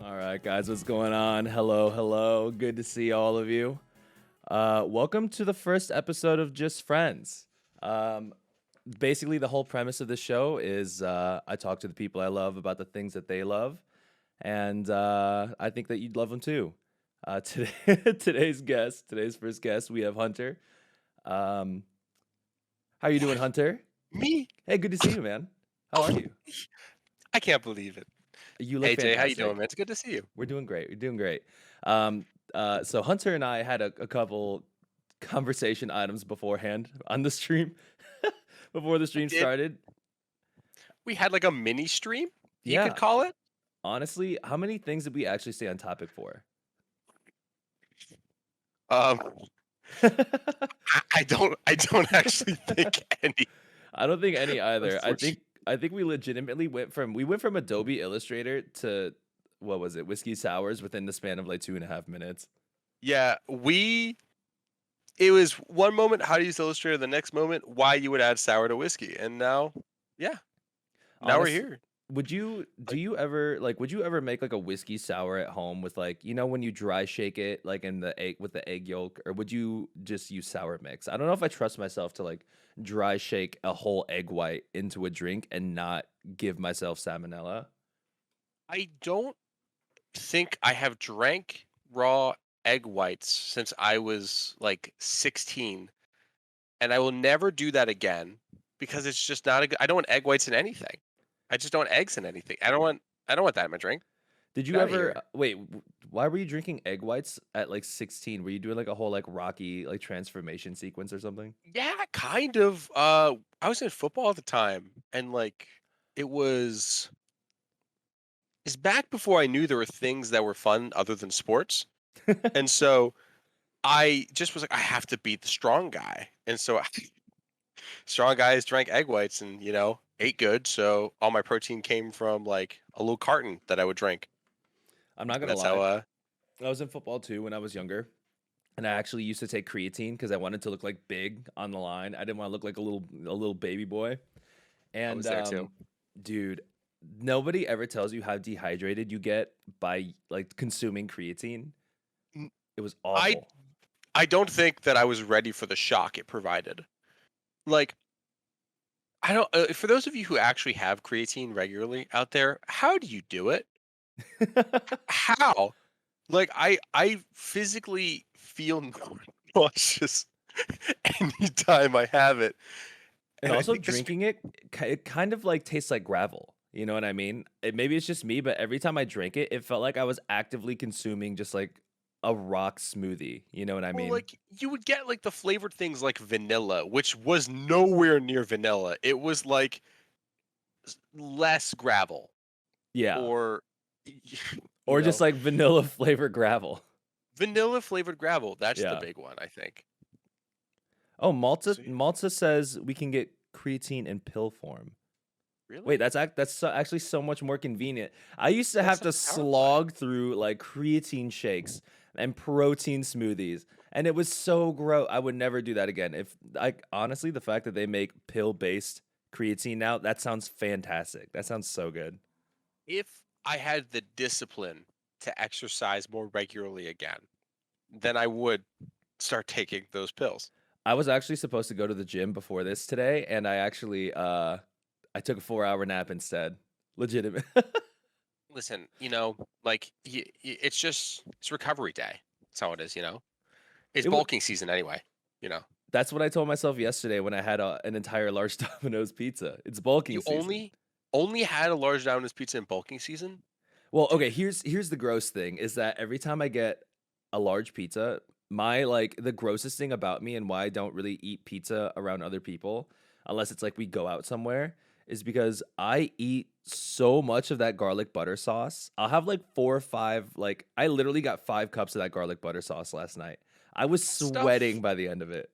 All right, guys, what's going on? Hello, hello. Good to see all of you. Welcome to the first episode of Just Friends. Um, Basically, the whole premise of the show is I talk to the people I love about the things that they love, and I think that you'd love them too. Today, today's first guest, we have Hunter. Um, how you doing, What? Hunter? Me? Hey, good to see you, man. How are Oh, you? I can't believe it. You look Hey Jay, how you doing, fantastic. man? It's good to see you. We're doing great. We're doing great. So Hunter and I had a couple conversation items beforehand on the stream before the I stream did. started. We had like a mini stream, you could Yeah, call it. honestly, how many things did we actually stay on topic for? Um, I I don't actually think any. don't think any either. I think Unfortunately, I think we legitimately went from Adobe Illustrator to what was it, whiskey sours within the span of like 2.5 minutes. yeah, we. It was one moment how to use Illustrator, the next moment why you would add sour to whiskey, and now, yeah, now we're Honest, here. would you ever make like a whiskey sour at home with like, when you dry shake it like in the egg with the egg yolk, or would you just use sour mix? I don't know if I trust myself to like dry shake a whole egg white into a drink and not give myself salmonella. I don't think I have drank raw egg whites since I was like 16, and I will never do that again because it's just not a good. I don't want egg whites in anything. I just don't want eggs in anything. I don't want that in my drink. Did Get you out of ever here. wait, why were you drinking egg whites at like 16? Were you doing like a whole like Rocky like transformation sequence or something? Yeah, kind of. I was in football at the time, and like it was. It's back before I knew there were things that were fun other than sports, and so I just was like, I have to beat the strong guy, and so strong guys drank egg whites and ate good. So all my protein came from like a little carton that I would drink, I'm not and gonna that's how. lie. I was in football too when I was younger. And I actually used to take creatine because I wanted to look like big on the line. I didn't want to look like a little baby boy. I And was there too. dude, nobody ever tells you how dehydrated you get by like consuming creatine. N- It was I awful. I don't think that I was ready for the shock it provided. Like I don't. For those of you who actually have creatine regularly out there, how do you do it? How? Like I physically feel nauseous anytime I have it, And and I also think this. drinking it, it kind of like tastes like gravel. You know what I mean? Maybe it's just me, but every time I drank it, it felt like I was actively consuming just like a rock smoothie. You know what I Well, mean? like you would get like the flavored things like vanilla, which was nowhere near vanilla. It was like less gravel, Yeah. or you Or just know, like vanilla flavored gravel. vanilla flavored gravel. That's the Yeah. big one, I think. Oh, Malta So yeah, Malta says we can get creatine in pill form. Wait, really, that's actually so much more convenient. I used to that's have so to terrifying. slog through like creatine shakes and protein smoothies, and it was so gross. I would never do that again. If like honestly, the fact that they make pill-based creatine now, that sounds fantastic. That sounds so good. If I had the discipline to exercise more regularly again, then I would start taking those pills. I was actually supposed to go to the gym before this today, and I took a 4-hour nap instead. Legitimate. Listen, like it's recovery day. That's how it is. It's It was bulking season anyway. You know, That's what I told myself yesterday when I had an entire large Domino's pizza. It's bulking you season. only had a large Domino's pizza in bulking season, Well, okay, dude. here's the gross thing is that every time I get a large pizza, my like the grossest thing about me and why I don't really eat pizza around other people unless it's like we go out somewhere is because I eat so much of that garlic butter sauce. I'll have like 4 or 5, like I literally got 5 cups of that garlic butter sauce last night. I was That sweating stuff, by the end of it.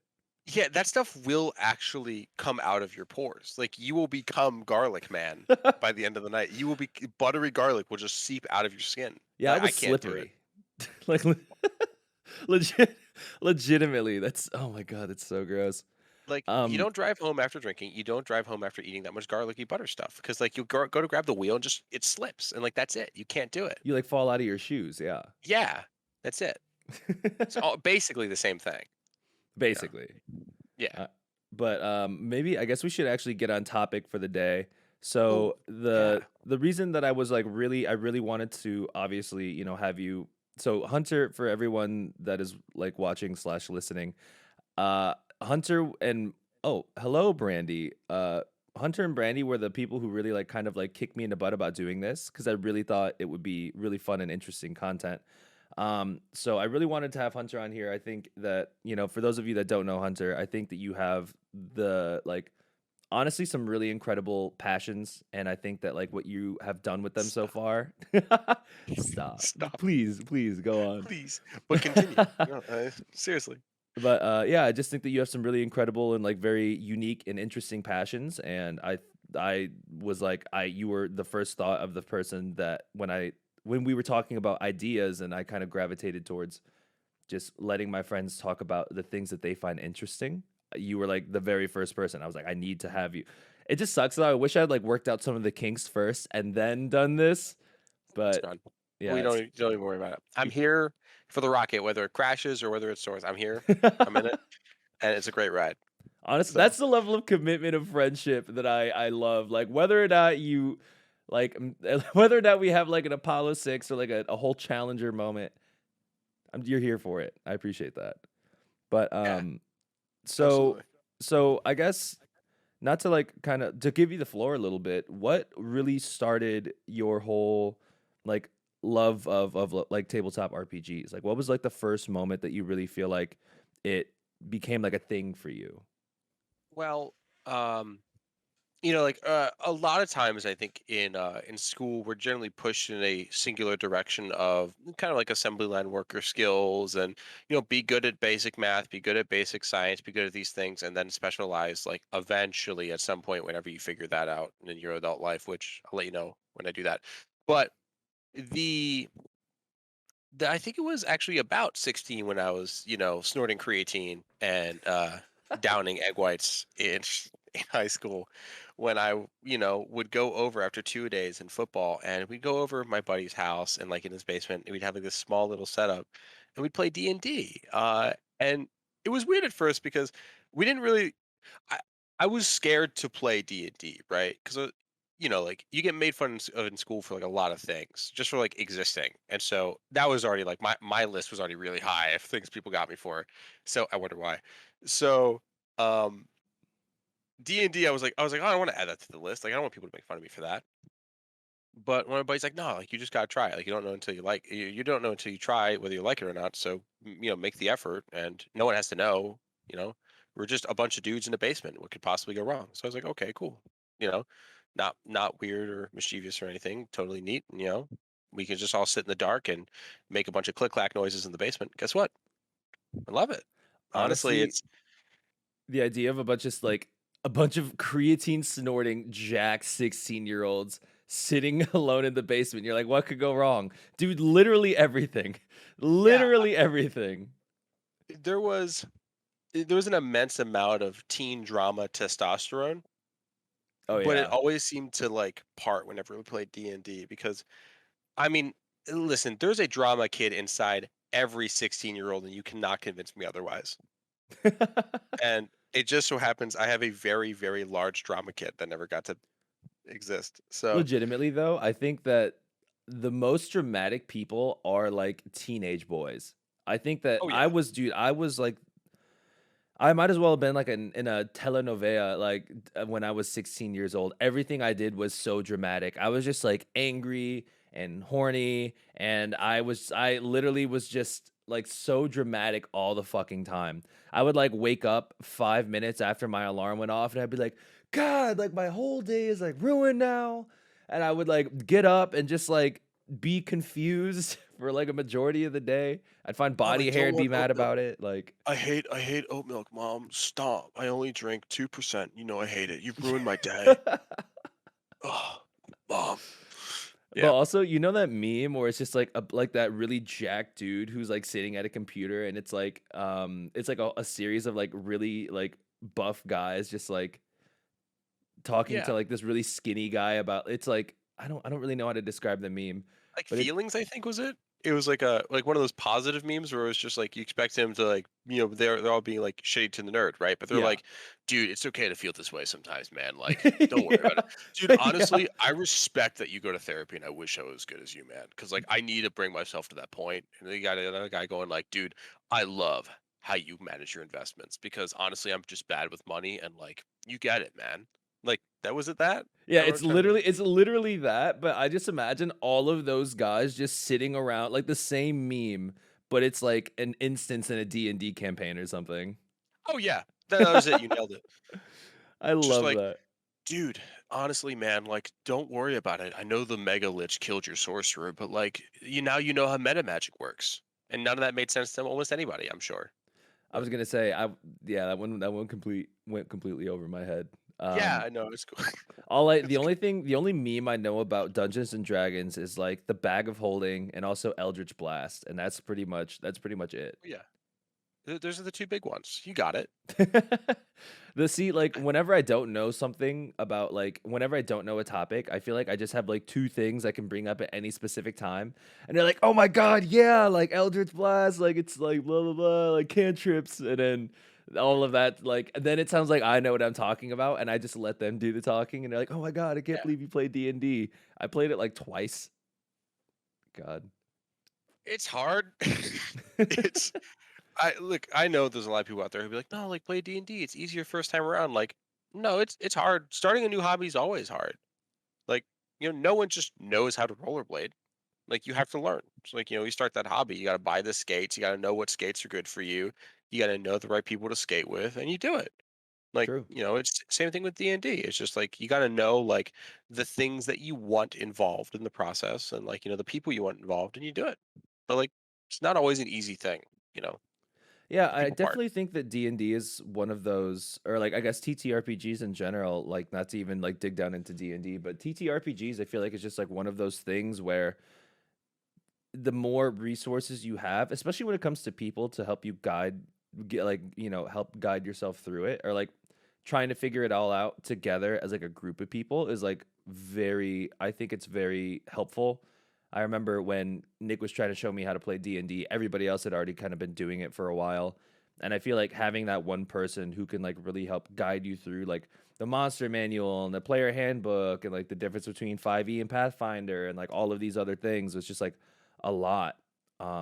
yeah, that stuff will actually come out of your pores. Like you will become garlic man by the end of the night. You will be buttery garlic will just seep out of your skin. Yeah, I I was can't do it. slippery. Like legit legitimately. That's oh my god, that's so gross. Like, you Um, don't drive home after drinking. You don't drive home after eating that much garlicky butter stuff because, like, you go to grab the wheel and just it slips, and like that's it. You can't do it. you like fall out of your shoes, yeah. Yeah, that's it. It's all basically the same thing. Yeah, Basically. yeah. Uh, but maybe I guess we should actually get on topic for the day. Oh, So yeah. the reason that I was like I really wanted to obviously have you. So Hunter, for everyone that is like watching slash listening, Hunter and oh hello Brandy. Hunter and Brandy were the people who really like kind of like kicked me in the butt about doing this because I really thought it would be really fun and interesting content. So I really wanted to have Hunter on here. I think that, for those of you that don't know Hunter, I think that you have the like honestly some really incredible passions, and I think that like what you have done with them so Stop. far. Stop. Stop, Please go on. please. But continue. No, seriously. But yeah, I just think that you have some really incredible and like very unique and interesting passions, and I was like you were the first thought of the person that when we were talking about ideas, and I kind of gravitated towards just letting my friends talk about the things that they find interesting. You were like the very first person. I was like, I need to have you. It just sucks though. I wish I'd like worked out some of the kinks first and then done this. It's But done. yeah, it's Don't even worry about it. I'm here for the rocket, whether it crashes or whether it soars. I'm here. I'm in it, and it's a great ride. honestly, So that's the level of commitment of friendship that I love. Like whether or not you like whether or not we have like an Apollo 6 or like a whole Challenger moment, you're here for it. I appreciate that. But yeah, so absolutely. so I guess not to like kind of to give you the floor a little bit, what really started your whole like love of like tabletop RPGs? Like what was like the first moment that you really feel like it became like a thing for you? Well, um, like a lot of times I think in school we're generally pushed in a singular direction of kind of like assembly line worker skills and be good at basic math, be good at basic science, be good at these things, and then specialize like eventually at some point whenever you figure that out in your adult life, which I'll let you know when I do that. But the I think it was actually about 16 when I was, snorting creatine and downing egg whites in in high school when I, would go over after 2 days in football and we'd go over my buddy's house and like in his basement and we'd have like this small little setup and we'd play D&D. And it was weird at first because we didn't really I I was scared to play D&D, right? Because like you get made fun of in school for like a lot of things, just for like existing, and so that was already like my list was already really high of things people got me for. So I wonder why. So um, D&D, I was like, oh, I don't want to add that to the list. Like I don't want people to make fun of me for that. But one of my buddies like, no, like you just gotta try it. Like you don't know until you don't know until you try whether you like it or not. So make the effort, and no one has to know. You know, we're just a bunch of dudes in a basement. What could possibly go wrong? So I was like, okay, cool. You know, not weird or mischievous or anything. Totally neat. And, we can just all sit in the dark and make a bunch of click clack noises in the basement. Guess what? I love it. Honestly, Honestly, it's the idea of a bunch of creatine snorting jack 16-year-olds sitting alone in the basement. You're like, what could go wrong? Dude, literally everything. yeah. Literally everything. There was there was an immense amount of teen drama testosterone, Oh but it yeah. always seemed to like part whenever we played D&D because I mean, listen, there's a drama kid inside every 16-year-old and you cannot convince me otherwise. And it just so happens I have a very, very large drama kit that never got to exist. So, Legitimately though, I think that the most dramatic people are like teenage boys. I think that oh yeah. I was like I might as well have been like in a telenovela like when I was 16 years old. Everything I did was so dramatic. I was just like angry and horny, and I literally was just like so dramatic all the fucking time. I would like wake up 5 minutes after my alarm went off and I'd be like, "God, like my whole day is like ruined now." And I would like get up and just like be confused for like a majority of the day. I'd find Mom, I body hair don't and be want mad oat milk. about it. Like I hate oat milk, Mom. Stop. I only drink 2%. You know I hate it. You've ruined my day. Oh, Mom. But Yeah. also, you know that meme where it's just like like that really jacked dude who's like sitting at a computer, and it's like a series of like really like buff guys just like talking to Yeah. like this really skinny guy about it's like I don't really know how to describe the meme, Like, but it Feelings, I think, was it? It was like a like one of those positive memes where it was just like you expect him to like, they're all being like shitty to the nerd, right? But they're yeah. like, dude, it's okay to feel this way sometimes, man. Like, don't worry about Yeah. it. Dude, Yeah. honestly, I respect that you go to therapy and I wish I was as good as you, man. Cause like I need to bring myself to that point. And then you got another guy going like, dude, I love how you manage your investments because honestly, I'm just bad with money and like you get it, man. Like that was it that? Is Yeah, that what I'm trying to it's literally that, but I just imagine all of those guys just sitting around like the same meme, but it's like an instance in a D&D campaign or something. Oh yeah. That was it. You nailed it. I Just love like that. dude, honestly, man, like, don't worry about it. I know the Mega Lich killed your sorcerer, but like, you know how meta magic works, and none of that made sense to almost anybody, I'm sure. I But was gonna say, yeah, that one went completely over my head. yeah, I know it's cool. It's good. The only meme I know about Dungeons and Dragons is like the bag of holding and also Eldritch Blast, and that's pretty much it. Yeah, those are the two big ones. You got it. Like whenever I don't know something about like whenever I don't know a topic, I feel like I just have like two things I can bring up at any specific time, and they're like, "Oh my god, yeah!" Like Eldritch Blast, like it's like blah blah blah, like cantrips, and then all of that. Like and then it sounds like I know what I'm talking about, and I just let them do the talking, and they're like, "Oh my god, I can't Yeah, believe you played D&D." I played it like twice. God. it's hard. It's I look. I know there's a lot of people out there who be like, no, like play D&D. It's easier first time around. Like, no, it's hard. Starting a new hobby is always hard. Like, no one just knows how to rollerblade. Like you have to learn. So like, you start that hobby, you gotta buy the skates, you gotta know what skates are good for you, you gotta know the right people to skate with, and you do it. Like, True. it's same thing with D&D. It's just like you gotta know like the things that you want involved in the process and like, the people you want involved and you do it. But like it's not always an easy thing, you know, Yeah, the I people part. definitely think that D&D is one of those, or like I guess TTRPGs in general, like not to even like dig down into D&D, but TTRPGs I feel like it's just like one of those things where the more resources you have, especially when it comes to people to help you help guide yourself through it, or like trying to figure it all out together as like a group of people is like I think it's very helpful. I remember when Nick was trying to show me how to play D&D, everybody else had already kind of been doing it for a while. And I feel like having that one person who can like really help guide you through like the monster manual and the player handbook and like the difference between 5e and Pathfinder and like all of these other things was just like a lot.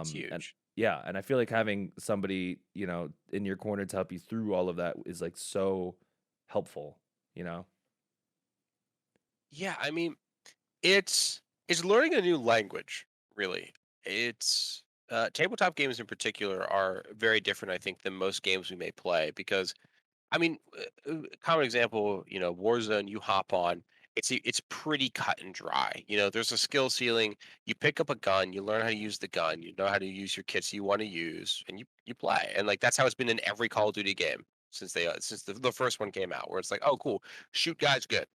It's And huge. yeah, and I feel like having somebody, in your corner to help you through all of that is like so helpful, you know? Yeah, I mean, it's learning a new language, really. It's tabletop games in particular are very different, I think, than most games we may play because I mean, common example, Warzone, you hop on, it's pretty cut and dry. There's a skill ceiling. You pick up a gun, you learn how to use the gun, you know how to use your kits you want to use, and you play. And like that's how it's been in every Call of Duty game since the first one came out, where it's like, oh, cool, shoot guys, good,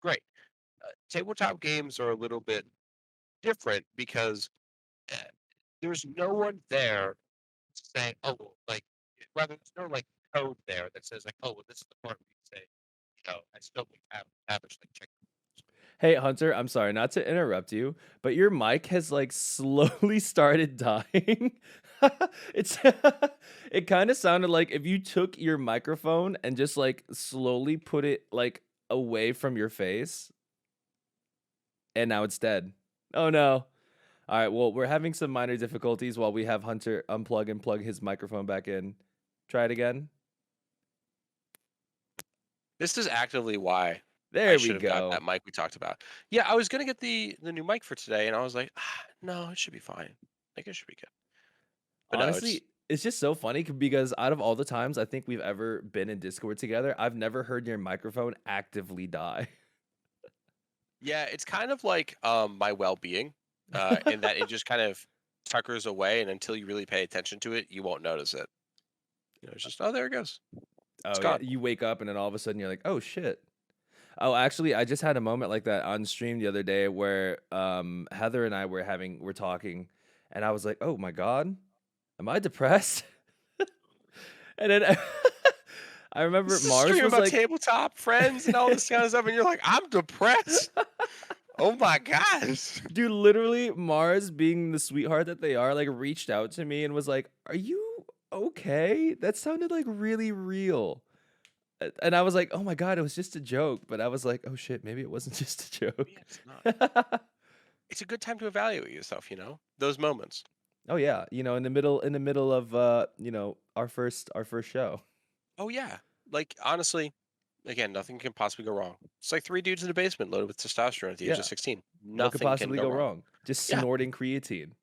great. Tabletop games are a little bit different because uh, there's no one there saying, oh, well, like, rather there's no like code there that says like, oh, well, this is the part where you say, I still have average like check. Hey Hunter, I'm sorry not to interrupt you, but your mic has like slowly started dying. It's it kind of sounded like if you took your microphone and just like slowly put it like away from your face and now it's dead. Oh no. All right, well, we're having some minor difficulties while we have Hunter unplug and plug his microphone back in. Try it again. This is actively why I There we should have got go. that mic we talked about. Yeah, I was gonna get the new mic for today, and I was like, no, it should be fine. Like it should be good. But no, it's Honestly, it's just so funny because out of all the times I think we've ever been in Discord together, I've never heard your microphone actively die. yeah, it's kind of like my well-being, in that it just kind of tuckers away, and until you really pay attention to it, you won't notice it. It's just, oh, there it goes. It's Oh yeah, gone. you wake up and then all of a sudden you're like, "Oh shit." Oh, actually, I just had a moment like that on stream the other day where Heather and I were talking and I was like, "Oh my god, am I depressed?" And then I remember This is a Mars stream was about like, tabletop friends and all this kind of stuff, and you're like, I'm depressed. Oh my gosh. dude, literally Mars being the sweetheart that they are, like reached out to me and was like, "Are you okay? That sounded like really real." And I was like, "Oh my god, it was just a joke." But I was like, "Oh shit, maybe it wasn't just a Yeah, joke." it's not. It's a good time to evaluate yourself, those moments. Oh yeah, in the middle of our first show. Oh yeah. Like honestly, again, nothing can possibly go wrong. It's like three dudes in a basement loaded with testosterone at the age of Yeah, 16. what could Nothing can possibly go go wrong. wrong? Just Yeah, snorting creatine.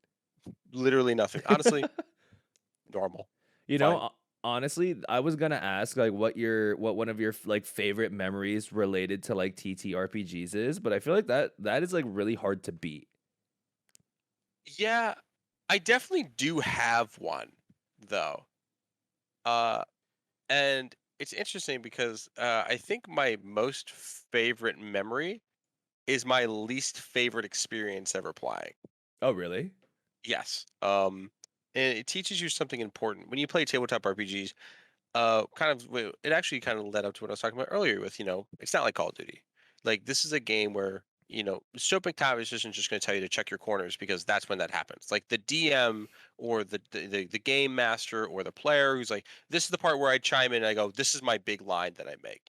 literally nothing. Honestly, normal. You know, Fine. ho- Honestly, I was gonna ask like what one of your like favorite memories related to like TTRPGs is, but I feel like that is like really hard to beat. Yeah, I definitely do have one though. Uh and it's interesting because I think my most favorite memory is my least favorite experience ever playing. Oh, really? Yes. And it teaches you something important when you play tabletop RPGs. It actually kind of led up to what I was talking about earlier with, it's not like Call of Duty. Like this is a game where, Soap McTavish isn't just going to tell you to check your corners because that's when that happens. Like the DM or the game master or the player who's like, this is the part where I chime in and I go, this is my big line that I make.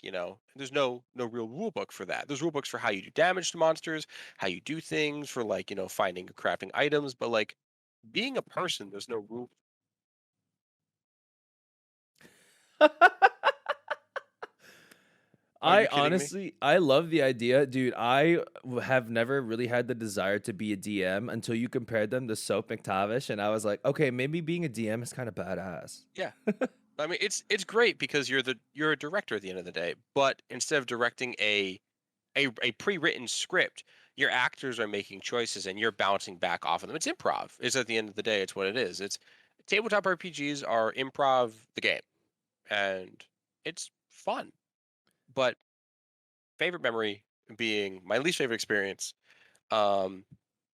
There's no real rule book for that. There's rule books for how you do damage to monsters, how you do things for like, finding or crafting items, but like being a person, there's no rule. Are I you kidding me? honestly, I love the idea, dude. Have never really had the desire to be a DM until you compared them to Soap McTavish, and I was like, okay, maybe being a DM is kind of badass. Yeah. I mean, it's great because you're a director at the end of the day, but instead of directing a pre-written script, your actors are making choices and you're bouncing back off of them. It's improv. Is at the end of the day, it's what it is. It's tabletop RPGs are improv the game, and it's fun. But favorite memory being my least favorite experience. Um,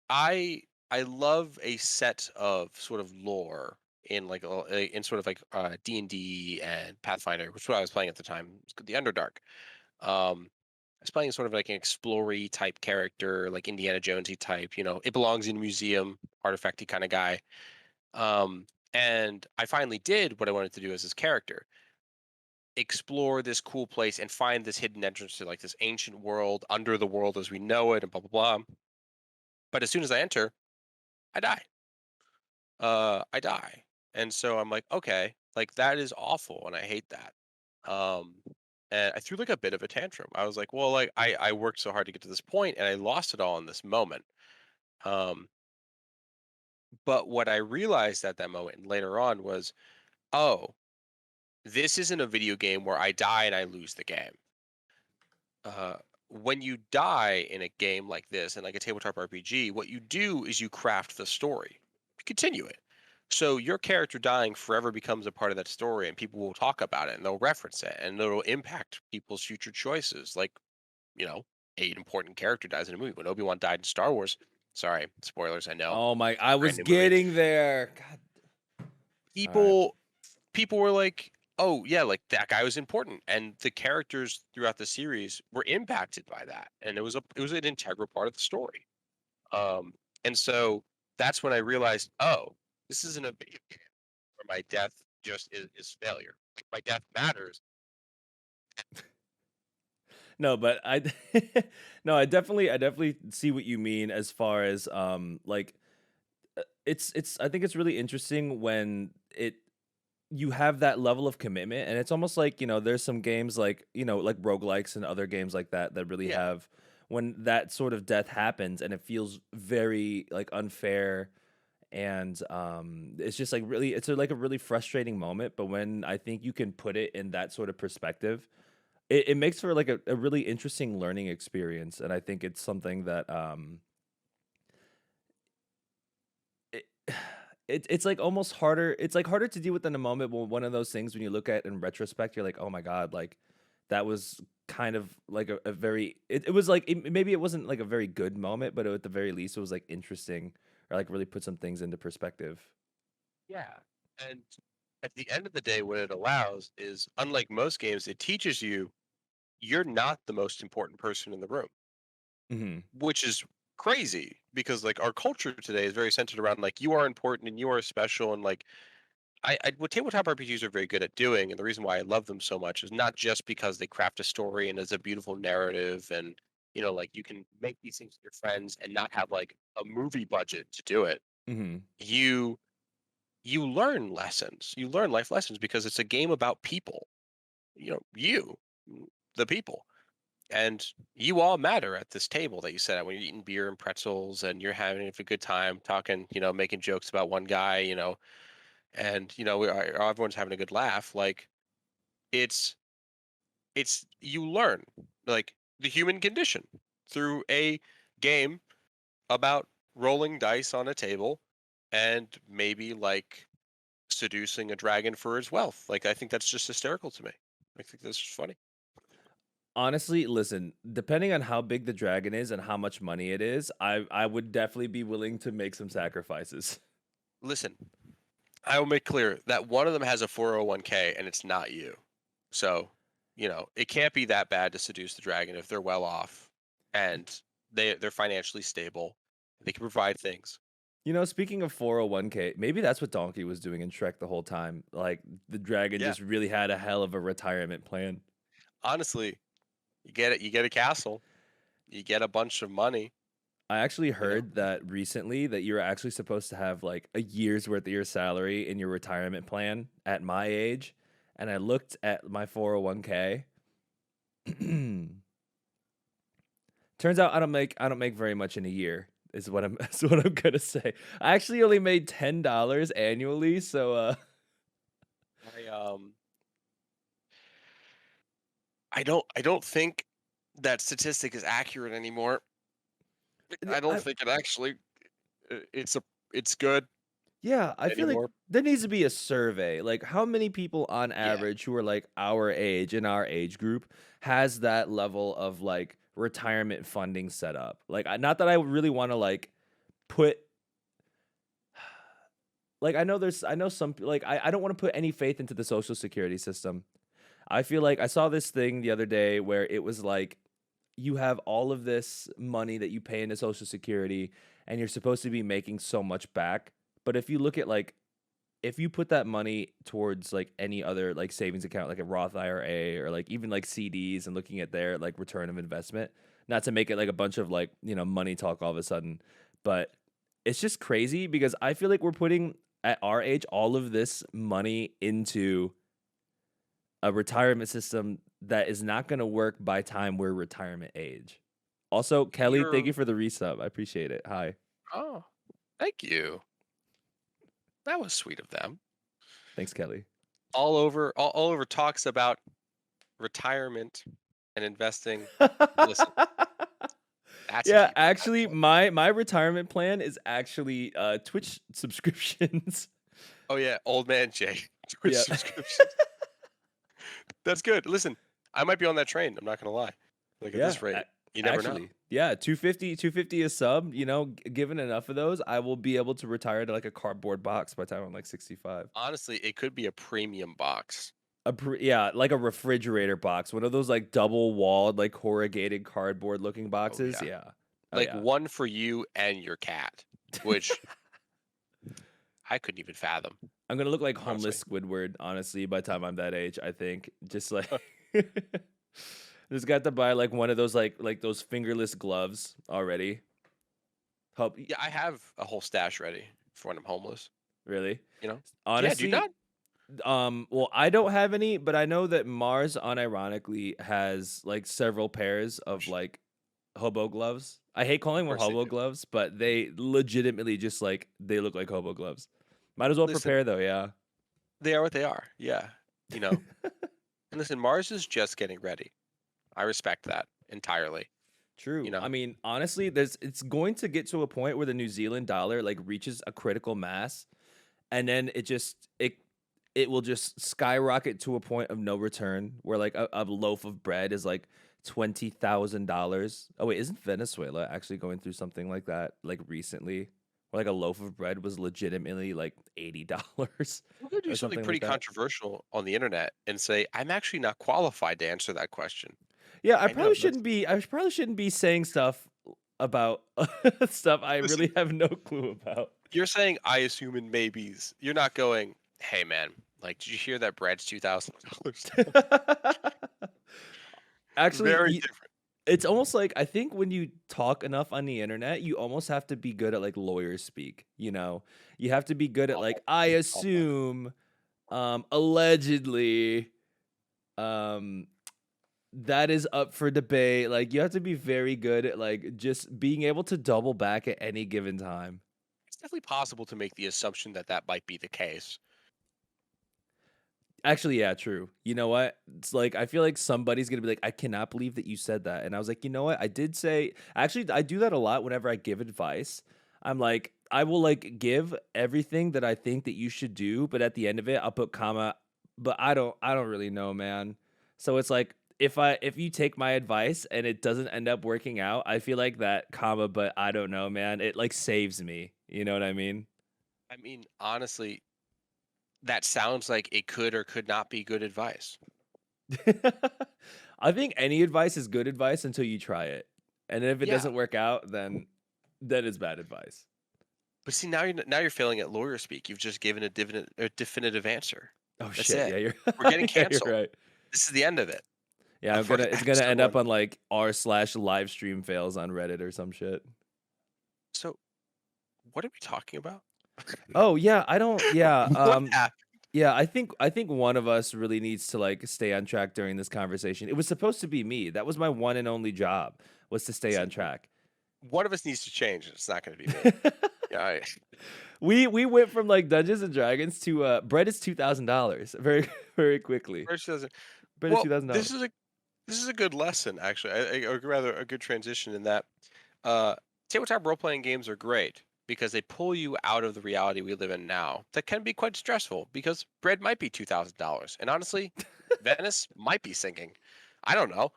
I I love a set of sort of lore in like in sort of like D&D and Pathfinder, which is what I was playing at the time. It's called the Underdark. I was playing sort of like an explory type character, like Indiana Jonesy type. It belongs in a museum, artifacty kind of guy. Um, and I finally did what I wanted to do as his character: explore this cool place and find this hidden entrance to like this ancient world, under the world as we know it, and blah blah blah. But as soon as I enter, I die. I die. And so I'm like, okay, like that is awful and I hate that. Um and I threw like a bit of a tantrum. I was like, well, like I worked so hard to get to this point and I lost it all in this moment. Um but what I realized at that moment and later on was, oh, this isn't a video game where I die and I lose the game. uh, when you die in a game like this and like a tabletop RPG, what you do is you craft the story, you continue it. So your character dying forever becomes a part of that story, and people will talk about it and they'll reference it, and it'll impact people's future choices. Like, you know, an important character dies in a movie. When Obi-Wan died in Star Wars, sorry, spoilers, I know, Oh my, I brand was new movie. getting there. God. All right. People people were like, "Oh, yeah, like that guy was important." And the characters throughout the series were impacted by that. And it was an integral part of the story. Um and so that's when I realized, "Oh, this isn't a video game where my death just is failure. Like my death matters." No, but I no, I definitely see what you mean as far as like it's I think it's really interesting when it you have that level of commitment, and it's almost like, there's some games like, like roguelikes and other games like that that really Yeah. have when that sort of death happens and it feels very like unfair, and it's just like really like a really frustrating moment, but when I think you can put it in that sort of perspective, it makes for like a really interesting learning experience, and I think it's something that it, it's like almost harder. It's like harder to deal with in a moment. When one of those things, when you look at it in retrospect, you're like, oh my god, like that was kind of like a very. It was like maybe it wasn't like a very good moment, but at the very least, it was like interesting or like really put some things into perspective. Yeah. And at the end of the day, what it allows is, unlike most games, it teaches you you're not the most important person in the room, Hmm. which is crazy because like our culture today is very centered around like you are important and you are special and like what tabletop RPGs are very good at doing, and the reason why I love them so much is not just because they craft a story and it's a beautiful narrative, and like you can make these things with your friends and not have like a movie budget to do it. Hmm. You you learn lessons, you learn life lessons because it's a game about people. You, the people, and you all matter at this table that you sit at when you're eating beer and pretzels and you're having a good time talking, making jokes about one guy, and everyone's having a good laugh. Like it's you learn like the human condition through a game about rolling dice on a table and maybe like seducing a dragon for his wealth. Like I think that's just hysterical to me. I think that's just funny. Honestly, listen, depending on how big the dragon is and how much money it is, I would definitely be willing to make some sacrifices. Listen, I will make clear that one of them has a 401k and it's not you. So, it can't be that bad to seduce the dragon if they're well off and they're financially stable. They can provide things. Speaking of 401k, maybe that's what Donkey was doing in Shrek the whole time. Like the dragon Yeah. just really had a hell of a retirement plan. Honestly, you get a castle, you get a bunch of money, I actually you know. heard that recently that you're actually supposed to have like a year's worth of your salary in your retirement plan at my age. And I looked at my 401k. Turns out I don't make very much in a year. Is what I'm is what I'm gonna say. I actually only made $10 annually, so I I don't think that statistic is accurate anymore. I don't I, think it actually it's good yeah, I feel like anymore. there needs to be a survey. Like how many people on Yeah. average who are like our age in our age group has that level of like retirement funding set up? Like not that I really want to like put like I know some like I don't want to put any faith into the social security system. I feel like I saw this thing the other day where it was like you have all of this money that you pay into social security and you're supposed to be making so much back. But if you look at like if you put that money towards like any other like savings account like a Roth IRA or like even like CDs and looking at their like return of investment, not to make it like a bunch of like, money talk all of a sudden, but it's just crazy because I feel like we're putting at our age all of this money into a retirement system that is not going to work by time we're retirement age. Also, Kelly, thank You're you for the resub. I appreciate it. Hi. Oh, thank you. That was sweet of them. Thanks, Kelly. All over talks about retirement and investing. Listen, that's a Yeah, deep rabbit actually hole. my retirement plan is actually Twitch subscriptions. Oh yeah, old man Jay. Twitch Yeah. subscriptions. That's good. Listen, I might be on that train. I'm not gonna lie. Like at Yeah, this rate, you never know. actually. Yeah, 250 a sub, given enough of those, I will be able to retire to like a cardboard box by the time I'm like 65. Honestly, it could be a premium box. Yeah, like a refrigerator box, one of those like double walled, like corrugated cardboard looking Oh boxes. yeah, Yeah. Oh like yeah. one for you and your cat, which I couldn't even fathom. I'm gonna look like Honestly, homeless Squidward, honestly, by the time I'm that age, I think. Just like just got to buy like one of those like those fingerless gloves already. Help yeah, I have a whole stash ready for when I'm homeless. really. You know? Yeah, do you Honestly, not? well, I don't have any, but I know that Mars unironically has like several pairs of like hobo gloves. I hate Of calling them course they hobo do. gloves, but they legitimately just like they look like hobo gloves. Might as well Listen, prepare though, yeah. they are what they are. Yeah, you know. And listen, Mars is just getting ready. I respect that entirely. You True. I know, mean, honestly, it's going to get to a point where the New Zealand dollar like reaches a critical mass and then it will just skyrocket to a point of no return where like a loaf of bread is like $20,000. Oh wait, isn't Venezuela actually going through something like that like recently? or like a loaf of bread was legitimately like $80 We're gonna do or something something pretty like that. controversial on the internet and say, I'm actually not qualified to answer that question. Yeah, I I know. probably shouldn't be. I probably shouldn't be saying stuff about stuff I Listen, really have no clue about. you're saying I assume in maybes. You're not going, hey man, like, did you hear that bread's $2,000? Actually, Very different. it's almost like I think when you talk enough on the internet, you almost have to be good at like lawyer speak. You have to be good at like I Oh my. assume, allegedly, um, that is up for debate. Like you have to be very good at like just being able to double back at any given time. It's definitely possible to make the assumption that that might be the case. Actually, yeah, true. You know what? It's like I feel like somebody's gonna be like, I cannot believe that you said that. And I was like, you know what? I did say actually I do that a lot whenever I give advice. I'm like, I will like give everything that I think that you should do, but at the end of it, I'll put comma, but I don't really know, man. So it's like if you take my advice and it doesn't end up working out, I feel like that comma, but I don't know, man. It like saves me. You know what I mean? I mean, honestly, that sounds like it could or could not be good advice. I think any advice is good advice until you try it. And if it Yeah, doesn't work out, then it's bad advice. but see, now you're failing at lawyer speak. You've just given a definitive answer. Oh That's shit, it. yeah, you're We're getting yeah, you're canceled. right. This is the end of it. Yeah, For it's gonna episode end up one. on like r/live stream fails on Reddit or some shit. So, what are we talking about? Oh yeah, I don't yeah, What happened? yeah, I think one of us really needs to like stay on track during this conversation. It was supposed to be me. That was my one and only job was to stay See, on track. one of us needs to change, and it's not going to be me. Yeah, We went from like Dungeons and Dragons to bread is $2,000 very very quickly. Rich doesn't. Bread is Well, $2,000. this is a good lesson, actually, or rather, a good transition in that uh, tabletop role playing games are great because they pull you out of the reality we live in now. That can be quite stressful because bread might be $2,000, and honestly, Venice might be sinking. I don't know.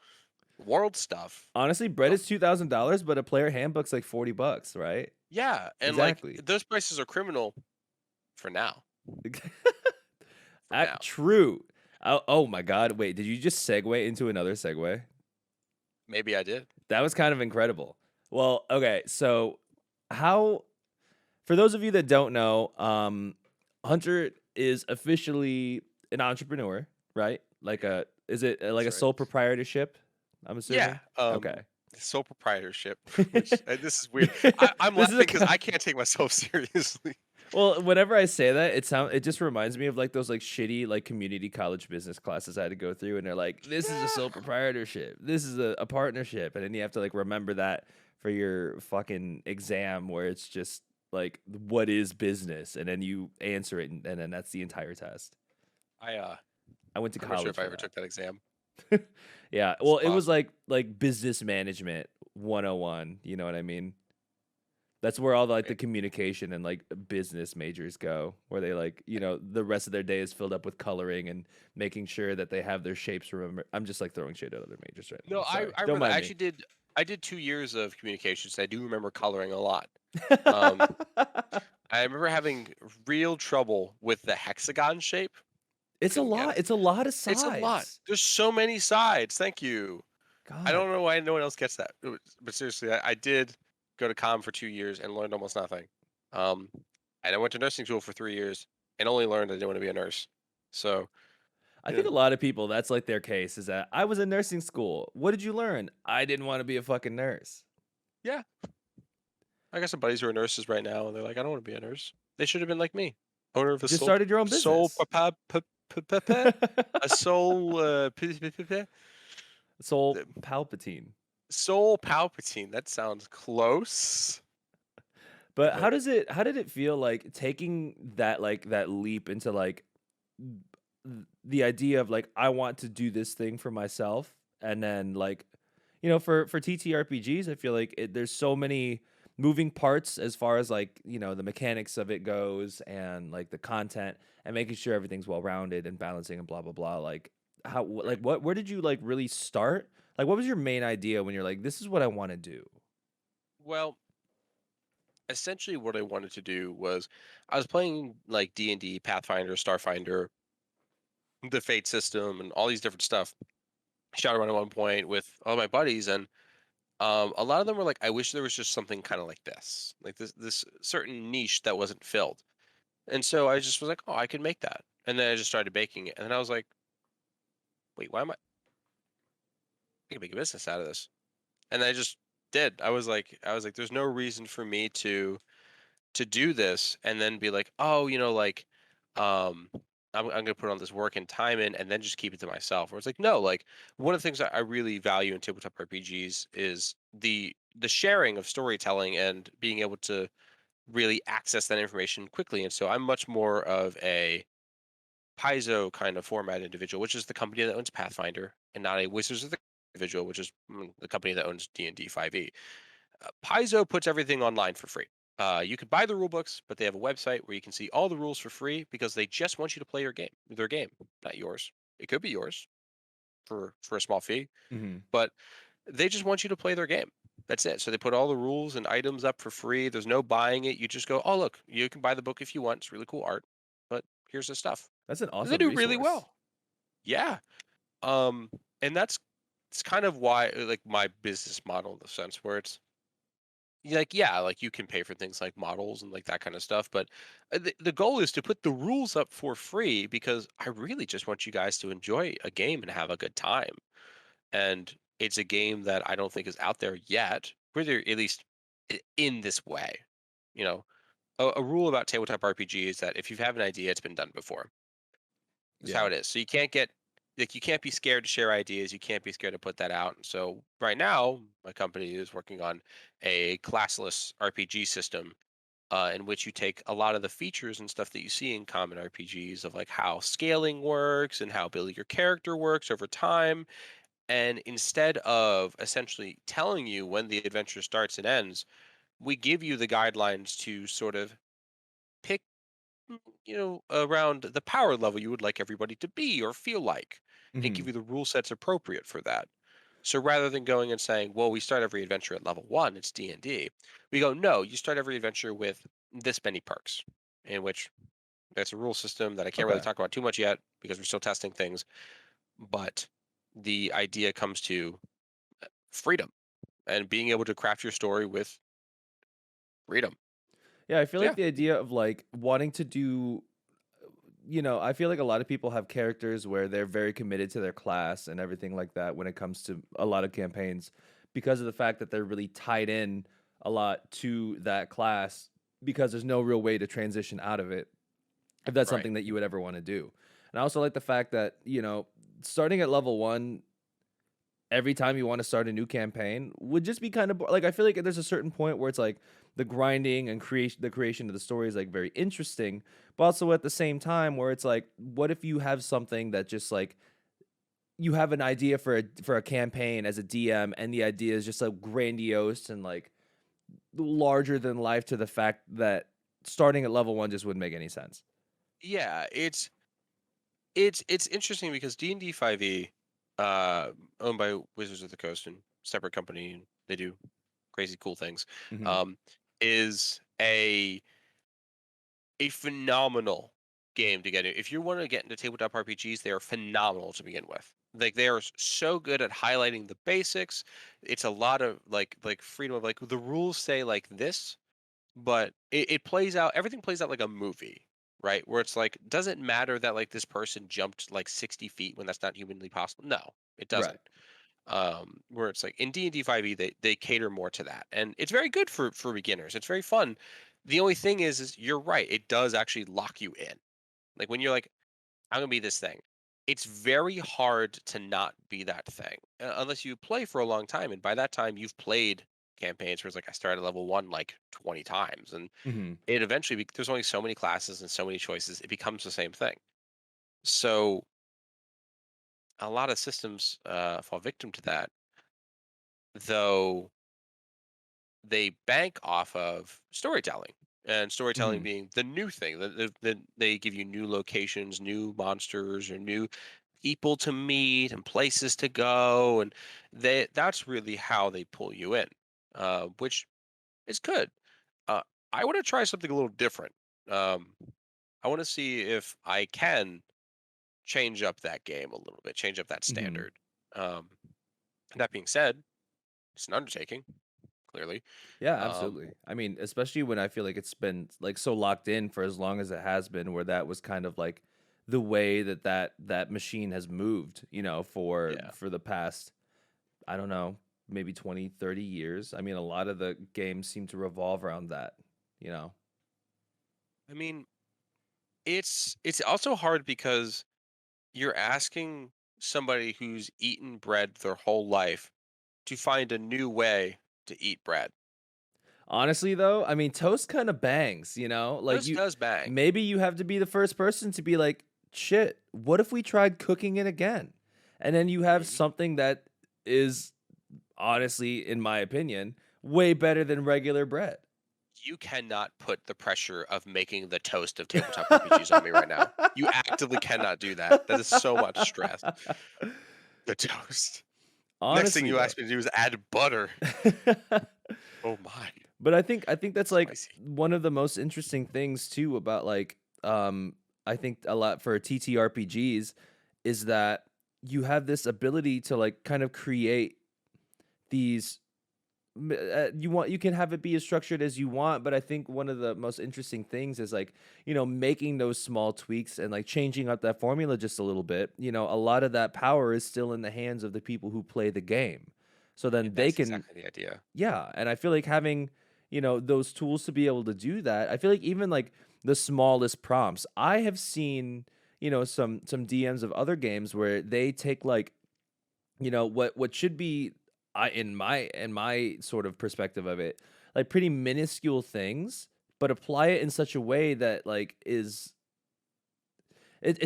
World stuff. Honestly, bread is $2,000, but a player handbook's like $40, right? Yeah, and like Exactly. those prices are criminal for now. For now, True. Oh my God. Wait, did you just segue into another segue? maybe I did. That was kind of incredible. Well, okay. So, how, for those of you that don't know, Hunter is officially an entrepreneur, right? Is it like That's a right. sole proprietorship? I'm Yeah. assuming. Okay. Sole proprietorship, which this is weird. I'm This is laughing a because I can't take myself seriously. Well, whenever I say that, it just reminds me of like those like shitty like community college business classes I had to go through, and they're like, "This is a Yeah. sole proprietorship. This is a partnership," and then you have to like remember that for your fucking exam, where it's just like, "What is business?" and then you answer it, and then that's the entire test. I I went to I'm not sure college if I for ever took that exam. that. Yeah, It's well, it was possible. like business management 101. You know what I mean? That's where all the, like the Right. communication and like business majors go, where they like, the rest of their day is filled up with coloring and making sure that they have their shapes remember. I'm just like throwing shade at other majors right No, now. Sorry. I Don't remember that. mind me. I did 2 years of communications. I do remember coloring a lot. Um, I remember having real trouble with the hexagon shape. It's a Couldn't get lot. it. It's a lot of It's a lot. sides. There's so many sides. Thank you. I God. don't know why no one else gets that. But seriously, I did go to com for 2 years and learned almost nothing. Um, and I went to nursing school for 3 years and only learned I didn't want to be a nurse. So, I you think know, a lot of people, that's like their case is that I was in nursing school. What did you learn? I didn't want to be a fucking nurse. yeah, I got some buddies who are nurses right now, and they're like, I don't want to be a nurse. They should have been like me, owner of Just started your own business. a soul Soul Palpatine. soul Palpatine. That sounds close, But but how did it feel like taking that like that leap into like the idea of like I want to do this thing for myself and then like for TTRPGs I feel like there's so many moving parts as far as like the mechanics of it goes and like the content and making sure everything's well rounded and balancing and blah blah blah like right. where did you like really start like what was your main idea when you're like this is what I want to do. Well, essentially what I wanted to do was I was playing like D&D, Pathfinder, Starfinder, the Fate system, and all these different stuff. Shadowrun at one point with all my buddies, and a lot of them were like, "I wish there was just something kind of like this certain niche that wasn't filled." And so I just was like, "Oh, I could make that." And then I just started baking it, and then I was like, "Wait, why am I can make a business out of this?" And I just did. I was like, "There's no reason for me to do this and then be like, oh, um, I'm gonna put all this work and time in and then just keep it to myself." Or it's like, no, like one of the things that I really value in tabletop RPGs is the sharing of storytelling and being able to really access that information quickly. And so I'm much more of a Paizo kind of format individual, which is the company that owns Pathfinder, and not a Wizards of the individual, which is the company that owns D&D 5e. Paizo puts everything online for free. You can buy the rule books, but they have a website where you can see all the rules for free because they just want you to play their game, not yours. It could be yours for a small fee, Hmm. but they just want you to play their game. That's it. So they put all the rules and items up for free. There's no buying it. You just go, oh look, you can buy the book if you want. It's really cool art, but here's the stuff. That's an And they awesome do really resource. well. Yeah. And that's it's kind of why like my business model in the sense where it's like, yeah, like you can pay for things like models and like that kind of stuff, but the goal is to put the rules up for free because I really just want you guys to enjoy a game and have a good time. And it's a game that I don't think is out there yet, whether at least in this way. You know, a rule about tabletop RPG is that if you have an idea, it's been done before. That's how Yeah. it is. So you can't get like you can't be scared to share ideas. You can't be scared to put that out. And so right now, my company is working on a classless RPG system in which you take a lot of the features and stuff that you see in common RPGs of like how scaling works and how building your character works over time. And instead of essentially telling you when the adventure starts and ends, we give you the guidelines to sort of pick around the power level you would like everybody to be or feel like, and give Hmm. you the rule sets appropriate for that. So rather than going and saying, "Well, we start every adventure at level 1, it's D&D," we go, "No, you start every adventure with this many perks," in which that's a rule system that I can't really Okay. talk about too much yet because we're still testing things, but the idea comes to freedom and being able to craft your story with freedom. Yeah, I feel So like yeah, the idea of like wanting to do, I feel like a lot of people have characters where they're very committed to their class and everything like that when it comes to a lot of campaigns because of the fact that they're really tied in a lot to that class because there's no real way to transition out of it if that's right. something that you would ever want to do. And I also like the fact that, starting at level 1 every time you want to start a new campaign would just be kind of like I feel like there's a certain point where it's like the grinding and creation of the story is like very interesting, but also at the same time where it's like, what if you have something that just like you have an idea for a campaign as a DM and the idea is just like grandiose and like larger than life to the fact that starting at level 1 just wouldn't make any sense. Yeah, it's interesting because D&D 5e, uh, owned by Wizards of the Coast and separate company, and they do crazy cool things, Hmm. um, is a phenomenal game to get in. If you want to get into tabletop RPGs, they are phenomenal to begin with. Like they are so good at highlighting the basics. It's a lot of like freedom of like the rules say like this, but it plays out. Everything plays out like a movie, right? Where it's like, does it matter that like this person jumped like 60 feet when that's not humanly possible? No, it doesn't. Right. Where it's like in D&D 5e, they cater more to that, and it's very good for beginners. It's very fun. The only thing is you're right. It does actually lock you in. Like when you're like, I'm gonna be this thing. It's very hard to not be that thing unless you play for a long time, and by that time you've played campaigns where it's like I started level 1 like 20 times, and Hmm. it eventually there's only so many classes and so many choices. It becomes the same thing. So a lot of systems fall victim to that, though they bank off of storytelling and storytelling Hmm. being the new thing that they give you new locations, new monsters, or new people to meet and places to go, and that's really how they pull you in, which is good. I want to try something a little different. Um, I want to see if I can change up that game a little bit, change up that Hmm. standard. Um, that being said, it's an undertaking, clearly. Yeah, Um, absolutely. I mean, especially when I feel like it's been like so locked in for as long as it has been, where that was kind of like the way that machine has moved, yeah. for the past, I don't know, maybe 20, 30 years. I mean, a lot of the games seem to revolve around that, you know. I mean, it's also hard because you're asking somebody who's eaten bread their whole life to find a new way to eat bread. Honestly though, I mean, toast kind of bangs, you know? Like Toast does bang, maybe you have to be the first person to be like, "Shit, what if we tried cooking it again?" And then you have maybe. something that is honestly, in my opinion, way better than regular bread. You cannot put the pressure of making the toast of tabletop RPGs on me right now. You actively cannot do that. That is so much stress. The toast. Next thing Honestly you though. ask me to do is add butter. Oh my, But I think that's like spicy. one of the most interesting things too about like I think a lot for TTRPGs is that you have this ability to like kind of create these you can have it be as structured as you want, but I think one of the most interesting things is like, making those small tweaks and like changing up that formula just a little bit. A lot of that power is still in the hands of the people who play the game. So then they That's can, exactly the idea. yeah, and I feel like having, those tools to be able to do that. I feel like even like the smallest prompts. I have seen, some DMs of other games where they take like, what should be, in my sort of perspective of it, like pretty minuscule things, but apply it in such a way that like it's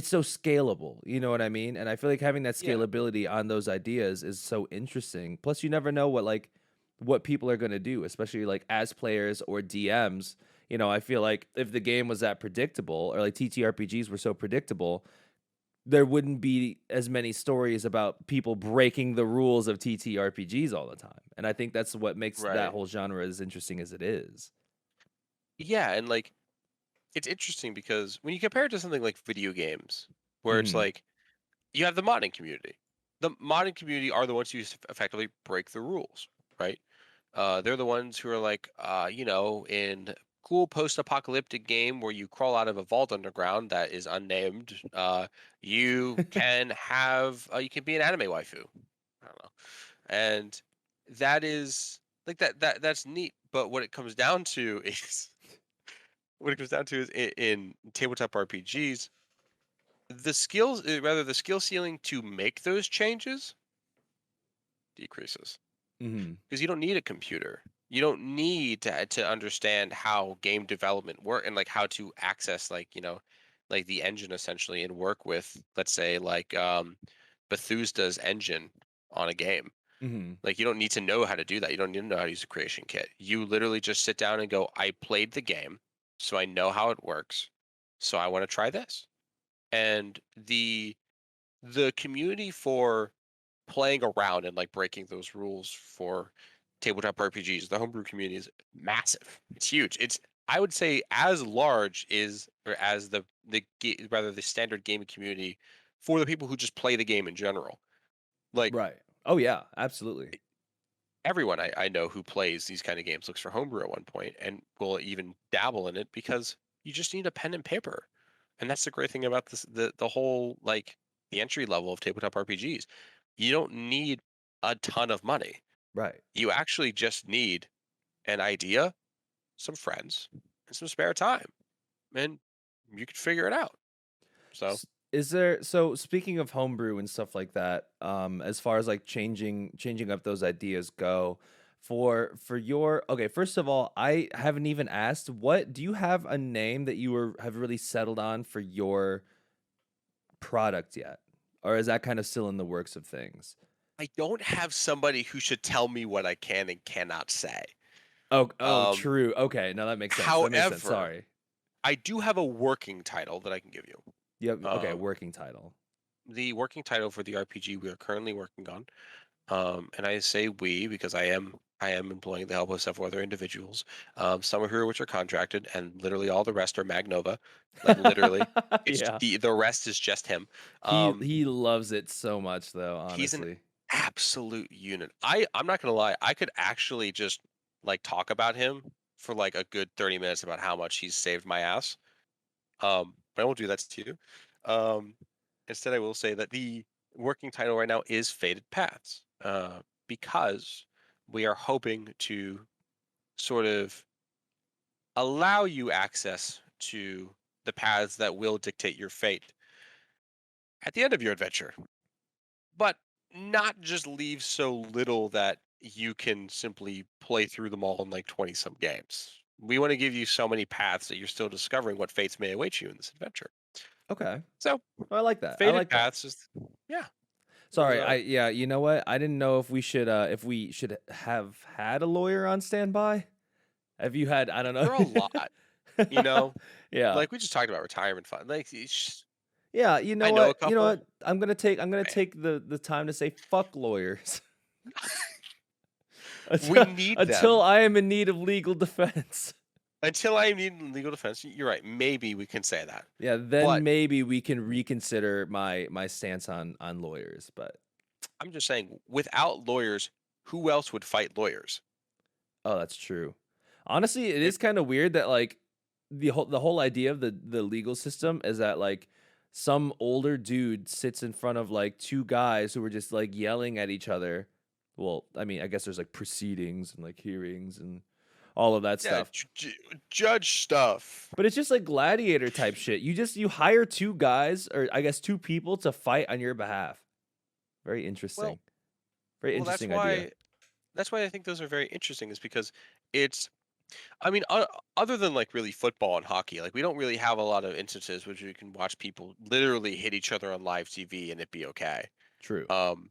so scalable, you know what I mean? And I feel like having that Yeah. scalability on those ideas is so interesting. Plus, you never know what people are going to do, especially like as players or DMs. I feel like if the game was that predictable or like TTRPGs were so predictable, there wouldn't be as many stories about people breaking the rules of TTRPGs all the time. And I think that's what makes that Right. whole genre as interesting as it is. Yeah, and like it's interesting because when you compare it to something like video games, where it's Mhm. like you have the modding community. The modding community are the ones who effectively break the rules, right? They're the ones who are like, in cool post-apocalyptic game where you crawl out of a vault underground that is unnamed. You can be an anime waifu. I don't know, and that is like that's neat. But what it comes down to is in tabletop RPGs, the skill ceiling to make those changes decreases Mhm. because you don't need a computer. You don't need to understand how game development work and like how to access like the engine essentially and work with, let's say, like Bethuseda's engine on a game. Mhm. Like you don't need to know how to do that. You don't need to know how to use a creation kit. You literally just sit down and go, I played the game, so I know how it works. So I want to try this. And the community for playing around and like breaking those rules for tabletop RPGs, the homebrew community is massive. It's huge. It's I would say as large is or as rather the standard gaming community for the people who just play the game in general. Like Right. Oh yeah, absolutely. everyone I know who plays these kind of games looks for homebrew at one point and will even dabble in it because you just need a pen and paper. And that's the great thing about the whole like the entry level of tabletop RPGs. You don't need a ton of money. Right. You actually just need an idea, some friends, and some spare time. And you can figure it out. So Is there, so speaking of homebrew and stuff like that, as far as like changing up those ideas go, for your, okay, first of all, I haven't even asked, what do you have a name that have really settled on for your product yet? Or is that kind of still in the works of things? I don't have somebody who should tell me what I can and cannot say. Oh, Um, true. Okay, now that makes sense. That makes sense. However, Sorry. I do have a working title that I can give you. Yep. Okay, Um, working title. the working title for the RPG we are currently working on, and I say we because I am I am employing the help of several other individuals, some of which are contracted, and literally all the rest are Magnova. Like literally, it's Yeah. the rest is just him. He Um, he loves it so much though, he's an honestly. absolute unit. I'm not gonna lie, I could actually just like talk about him for like a good 30 minutes about how much he's saved my ass. But I won't do that to you. Um, Instead, I will say that the working title right now is Faded Paths, because we are hoping to sort of allow you access to the paths that will dictate your fate at the end of your adventure, but not just leave so little that you can simply play through them all in like 20 some games. We want to give you so many paths that you're still discovering what fates may await you in this adventure. Okay. So, I like that. I Faded like that. Paths is, yeah, is, Sorry, yeah, you know what? I didn't know if we should have had a lawyer on standby. Have you had, I don't there are a lot, you know. know, Yeah. like we just talked about retirement fund. Like, Yeah, I know a You know couple. what? I'm gonna Man, take the time to say fuck lawyers we until need until them I am in need of legal defense. until I need legal defense. You're right. Maybe we can say that. Yeah, then But maybe we can reconsider my stance on lawyers, but I'm just saying, without lawyers, who else would fight lawyers? oh, that's true. Honestly, it If is kind of weird that like the whole idea of the legal system is that like some older dude sits in front of like two guys who are just like yelling at each other. Well, I mean, I guess there's like proceedings and like hearings and all of that yeah, stuff. judge stuff. But it's just like gladiator type shit. You hire two guys or I guess two people to fight on your behalf. Very Well, interesting. Very well, that's interesting idea. why that's why I think those are very interesting. Is because it's I mean, other than like really football and hockey, like we don't really have a lot of instances which you can watch people literally hit each other on live TV and it be okay. True. Um,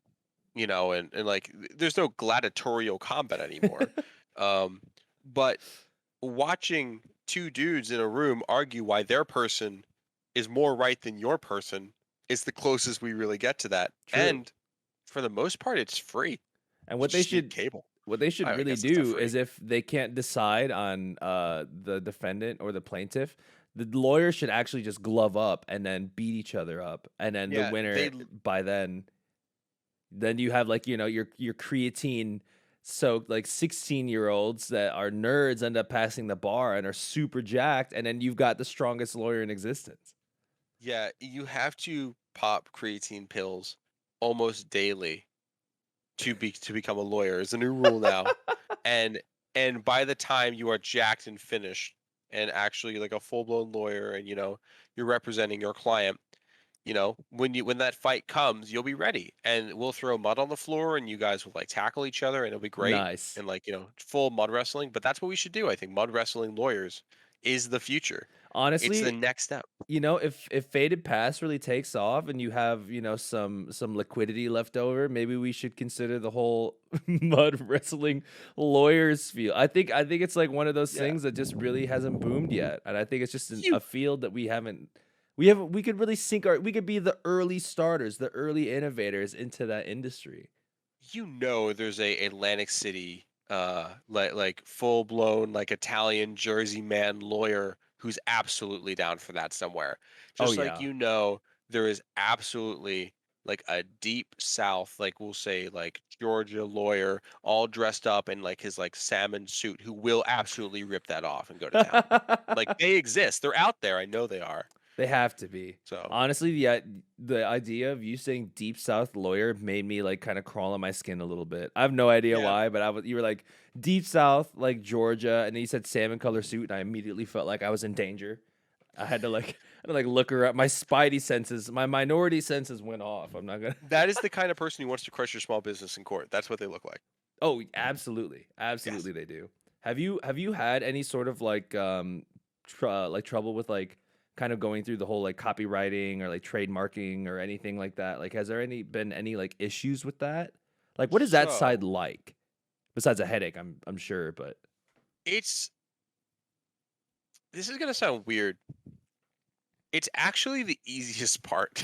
and like there's no gladiatorial combat anymore. Um, but watching two dudes in a room argue why their person is more right than your person is the closest we really get to that. True. And for the most part, it's free. And You just need cable. what they should I really guess it's not do free. is if they can't decide on the defendant or the plaintiff, the lawyer should actually just glove up and then beat each other up, and then the Yeah, winner by then you have like your creatine soaked like 16-year-olds that are nerds end up passing the bar and are super jacked, and then you've got the strongest lawyer in existence. yeah, you have to pop creatine pills almost daily to become a lawyer. Is a new rule now. And by the time you are jacked and finished and actually like a full-blown lawyer and you're representing your client, when that fight comes, you'll be ready. And we'll throw mud on the floor and you guys will like tackle each other and it'll be great. Nice. And like, full mud wrestling. But that's what we should do. I think mud wrestling lawyers is the future. It's the Honestly, next step. if Faded Pass really takes off and you have, some liquidity left over, maybe we should consider the whole mud wrestling lawyers field. I think it's like one of those Yeah. things that just really hasn't boomed yet. And I think it's just You a field that we could really we could be the early starters, the early innovators into that industry. there's a Atlantic City like full blown like Italian Jersey man lawyer who's absolutely down for that somewhere. Oh Just like yeah. there is absolutely like a deep south, like we'll say like Georgia lawyer all dressed up in like his like salmon suit who will absolutely rip that off and go to town. Like they exist. They're out there. I know they are. They have to be. So Honestly, the idea of you saying deep south lawyer made me like kind of crawl on my skin a little bit. I have no idea yeah, why, but you were like deep south, like Georgia, and then you said salmon color suit, and I immediately felt like I was in danger. I had to like look her up. My spidey senses, my minority senses went off. I'm not gonna. that is the kind of person who wants to crush your small business in court. That's what they look like. Oh, absolutely, Yes. absolutely, they do. Have you had any sort of like like trouble with like kind of going through the whole like copywriting or like trademarking or anything like that? Like, has there been any like issues with that? Like, what is that side So like? Besides a headache, I'm sure, but it's this is gonna sound weird. It's actually the easiest part.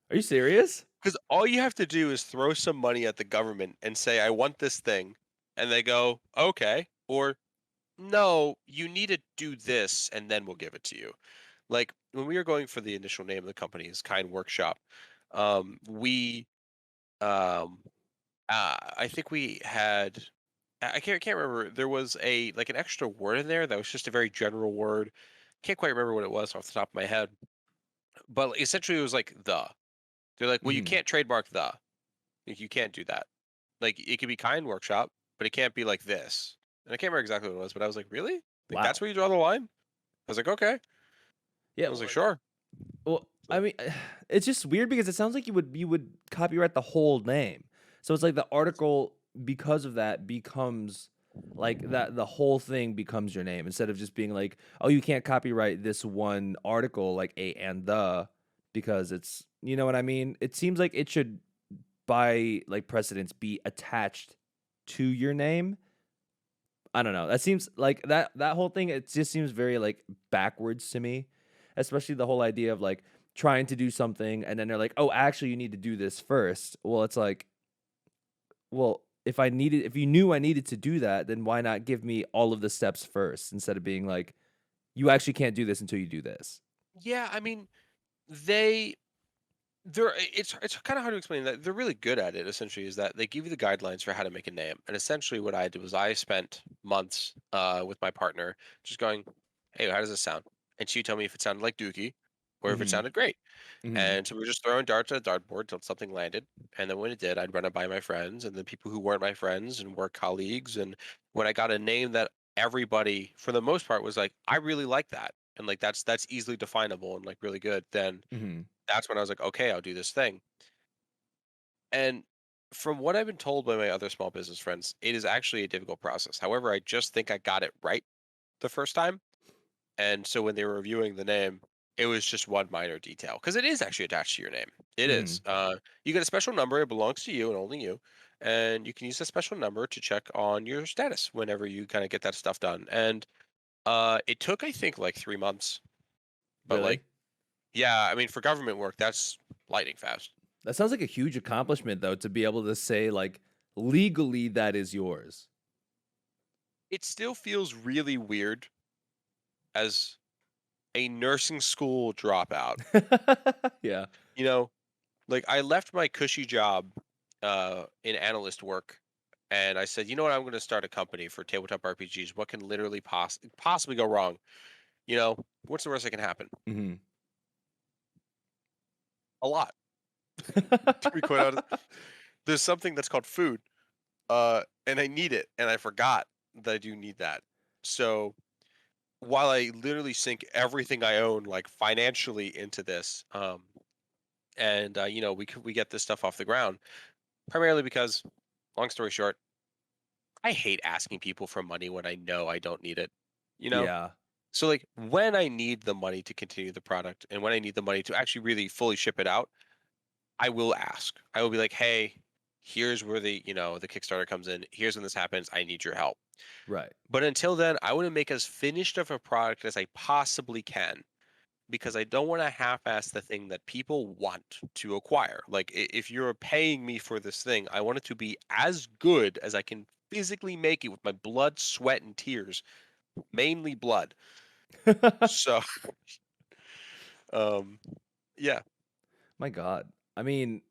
are you serious? Because all you have to do is throw some money at the government and say, I want this thing. And they go, okay. Or, no, you need to do this and then we'll give it to you. Like when we were going for the initial name of the company is Kind Workshop, we um I think we had I can't remember. There was a like an extra word in there that was just a very general word. Can't quite remember what it was off the top of my head. But like, essentially it was like the. They're like, well, you Hmm. can't trademark the. Like, you can't do that. Like it could be Kind Workshop, but it can't be like this. And I can't remember exactly what it was, but I was like, really? Like that's Wow. where you draw the line? I was like, okay. Yeah. I was like, sure. I So mean, it's just weird because it sounds like you would copyright the whole name. So it's like the article because of that becomes like that the whole thing becomes your name instead of just being like, oh, you can't copyright this one article like a and the because it's you know what I mean? It seems like it should by like precedence be attached to your name. I don't know. That seems like that whole thing. It just seems very like backwards to me, especially the whole idea of like trying to do something and then they're like, "Oh, actually, you need to do this first." Well, it's like, well, if you knew I needed to do that, then why not give me all of the steps first instead of being like, "You actually can't do this until you do this." yeah, I mean, they it's kind of hard to explain that they're really good at it. Essentially, is that they give you the guidelines for how to make a name, and essentially what I did was I spent months with my partner just going, "Hey, how does this sound?" And she would tell me if it sounded like Dookie or if it Mhm. sounded great. Mhm. And so we were just throwing darts at a dartboard till something landed. And then when it did, I'd run it by my friends and the people who weren't my friends and work colleagues. And when I got a name that everybody, for the most part, was like, I really like that. And like that's easily definable and like really good, then Mhm. that's when I was like, okay, I'll do this thing. And from what I've been told by my other small business friends, it is actually a difficult process. However, I just think I got it right the first time. And so when they were reviewing the name, it was just one minor detail because it is actually attached to your name. It is. Mhm. You get a special number. It belongs to you and only you. And you can use that special number to check on your status whenever you kind of get that stuff done. And it took, I think, like 3 months. But like, Really? yeah, I mean, for government work, that's lightning fast. That sounds like a huge accomplishment though to be able to say like legally that is yours. It still feels really weird as a nursing school dropout. Yeah. You know, like I left my cushy job in analyst work and I said, "You know what? I'm going to start a company for tabletop RPGs. What can literally possibly go wrong? You know, what's the worst that can happen? Mhm. A lot." To be quite honest, there's something that's called food. And I need it and I forgot that I do need that. So, while I literally sink everything I own like financially into this and you know, we get this stuff off the ground primarily because long story short, I hate asking people for money when I know I don't need it, you know? Yeah. So, like, when I need the money to continue the product and when I need the money to actually really fully ship it out, I will ask. I will be like, "Hey, here's where the Kickstarter comes in. Here's when this happens. I need your help." Right. But until then, I want to make as finished of a product as I possibly can because I don't want to half-ass the thing that people want to acquire. Like, if you're paying me for this thing, I want it to be as good as I can physically make it with my blood, sweat, and tears, mainly blood. So, um, yeah, My God. I mean,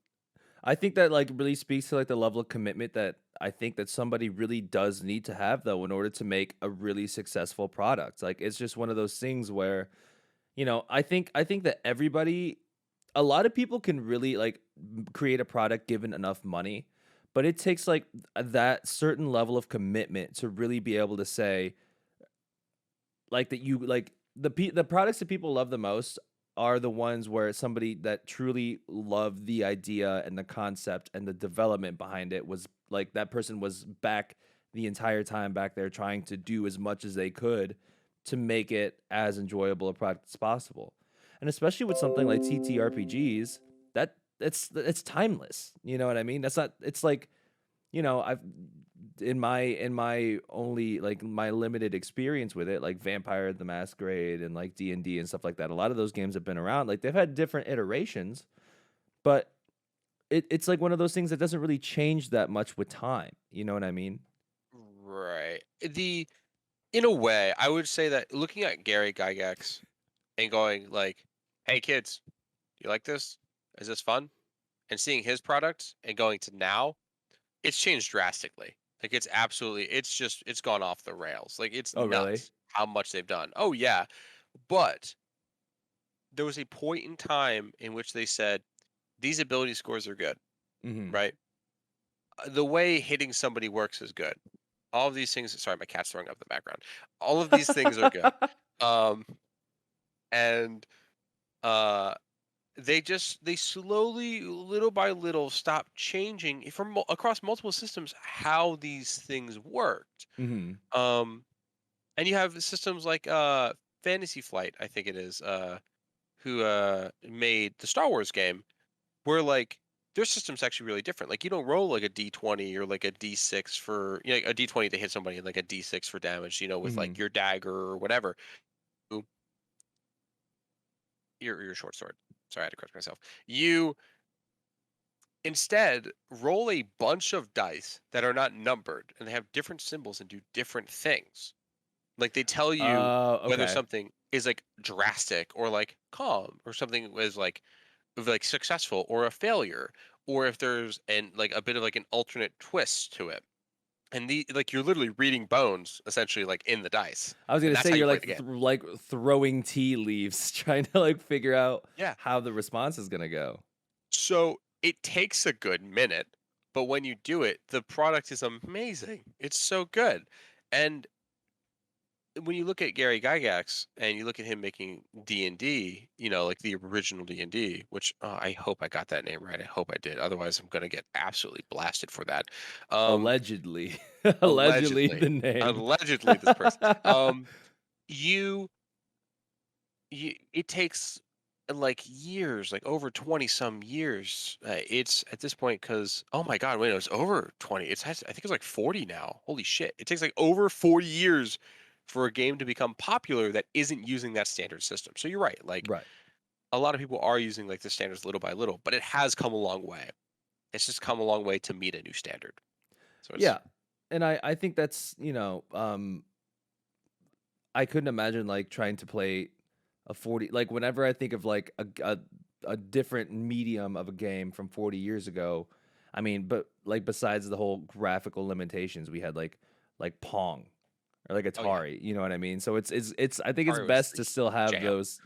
I think that like really speaks to like the level of commitment that I think that somebody really does need to have though in order to make a really successful product. Like it's just one of those things where, I think that everybody a lot of people can really like create a product given enough money, but it takes like that certain level of commitment to really be able to say like that you like the products that people love the most are the ones where somebody that truly loved the idea and the concept and the development behind it was like that person was back the entire time back there trying to do as much as they could to make it as enjoyable a product as possible. And especially with something like TTRPGs, that it's timeless. You know what I mean? That's not it's like I've in my only like my limited experience with it, like Vampire the Masquerade and like D&D and stuff like that. A lot of those games have been around. Like they've had different iterations, but it's like one of those things that doesn't really change that much with time. You know what I mean? Right. In a way, I would say that looking at Gary Gygax and going like, "Hey kids, you like this? Is this fun?" And seeing his products and going to now, it's changed drastically. Like it's gone off the rails. Like it's Oh, really? nuts how much they've done. Oh yeah. But there was a point in time in which they said these ability scores are good, Mm-hmm. right? The way hitting somebody works is good. All of these things, sorry, my cat's throwing up in the background. All of these things are good. Um and uh they slowly, little by little, stopped changing from across multiple systems how these things worked. Mm-hmm. Um, and you have systems like Fantasy Flight, I think it is, who made the Star Wars game, where like their system's actually really different. Like you don't roll like a D20 or like a D6 for like a D20 to hit somebody and like a D6 for damage. With Mm-hmm. like your dagger or whatever. Ooh, your short sword. Sorry, I had to correct myself. You instead roll a bunch of dice that are not numbered and they have different symbols and do different things. Like they tell you whether Okay. something is like drastic or like calm or something is like successful or a failure or if there's like a bit of like an alternate twist to it. And the like you're literally reading bones essentially like in the dice. I was And gonna that's say how you you're play like the game. like throwing tea leaves, trying to like figure out Yeah. how the response is gonna go. So it takes a good minute, but when you do it, the product is amazing. It's so good. And when you look at Gary Gygax and you look at him making D&D, like the original D&D, which I hope I got that name right. I hope I did. Otherwise, I'm going to get absolutely blasted for that. Um, Allegedly, allegedly allegedly, the name. allegedly, this person. You, it takes like years, like over 20 some years. It's at this point because oh my god, wait, it was over 20. I think it's like 40 now. Holy shit! It takes like over 40 years for a game to become popular that isn't using that standard system. So you're right. Like Right. a lot of people are using like the standards little by little, but it has come a long way. It's just come a long way to meet a new standard. So it's Yeah. And I think that's, I couldn't imagine like trying to play a 40 like whenever I think of like a different medium of a game from 40 years ago, I mean, but like besides the whole graphical limitations, we had like Pong or like oh yeah, Atari, you know what I mean? So it's I think it's Atari was best the to still have jam. those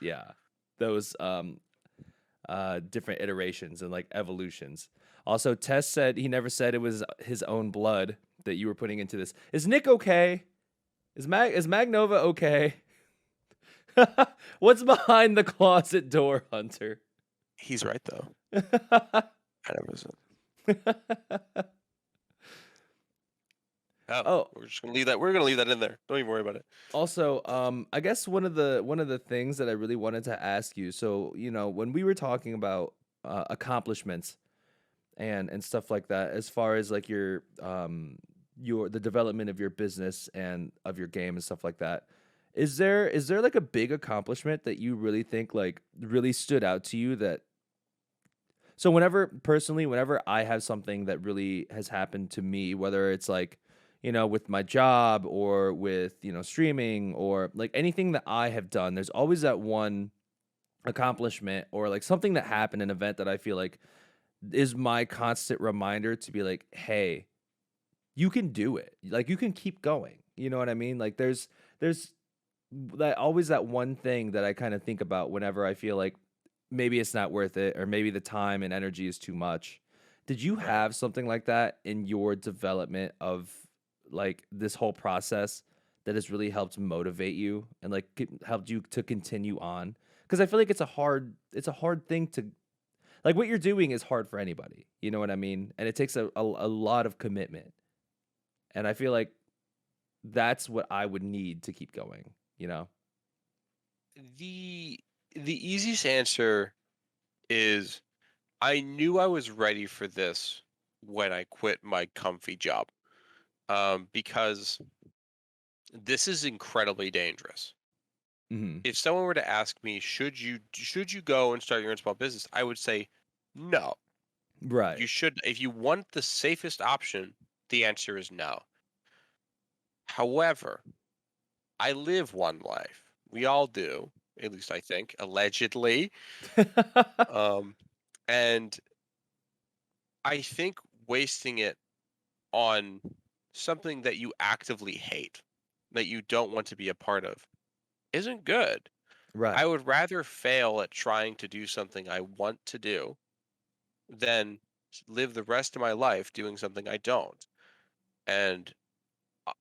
different iterations and like evolutions. Also, Tess said he never said it was his own blood that you were putting into this. Is Nick okay? Is Magnova okay? What's behind the closet door, Hunter? He's right though. I never was. Oh, Oh, we're just gonna leave that. We're gonna leave that in there. Don't even worry about it. also, I guess one of the things that I really wanted to ask you. So, when we were talking about accomplishments and stuff like that, as far as like your the development of your business and of your game and stuff like that, is there like a big accomplishment that you really think like really stood out to you that so whenever I have something that really has happened to me, whether it's like, with my job or with, streaming or like anything that I have done, there's always that one accomplishment or like something that happened, an event that I feel like is my constant reminder to be like, hey, you can do it. Like you can keep going. You know what I mean? Like there's that always that one thing that I kind of think about whenever I feel like maybe it's not worth it or maybe the time and energy is too much. Did you Right. have something like that in your development of like this whole process that has really helped motivate you and like helped you to continue on? Because I feel like it's a hard thing to like what you're doing is hard for anybody. You know what I mean? And it takes a lot of commitment. And I feel like that's what I would need to keep going, you know? The the easiest answer is I knew I was ready for this when I quit my comfy job. Because this is incredibly dangerous. Hmm. If someone were to ask me, should you go and start your own small business? I would say no. You Right. should if you want the safest option, the answer is no. However, I live one life. We all do, at least I think, allegedly. Um, and I think wasting it on something that you actively hate, that you don't want to be a part of, isn't good. Right. I would rather fail at trying to do something I want to do than live the rest of my life doing something I don't. And I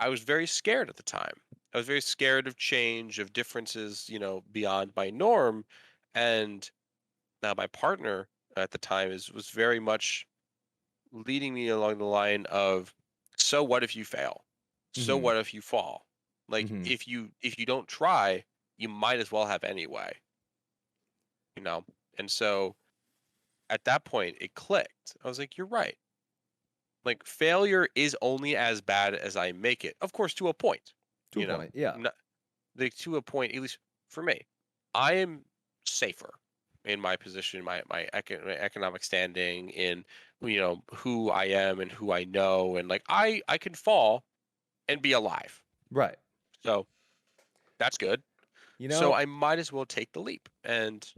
I was very scared at the time. I was very scared of change, of differences, beyond my norm. And now my partner at the time was very much leading me along the line of, so what if you fail? So Mhm. what if you fall? Like Mhm. if you don't try, you might as well have anyway, you know? And so at that point it clicked. I was like, you're right. Like failure is only as bad as I make it. Of course, to a point, To a point. Yeah. not, like to a point, at least for me, I am safer in my position, my economic standing, in who I am and who I know, and like I can fall and be alive. Right. So that's good. You So know, I might as well take the leap, and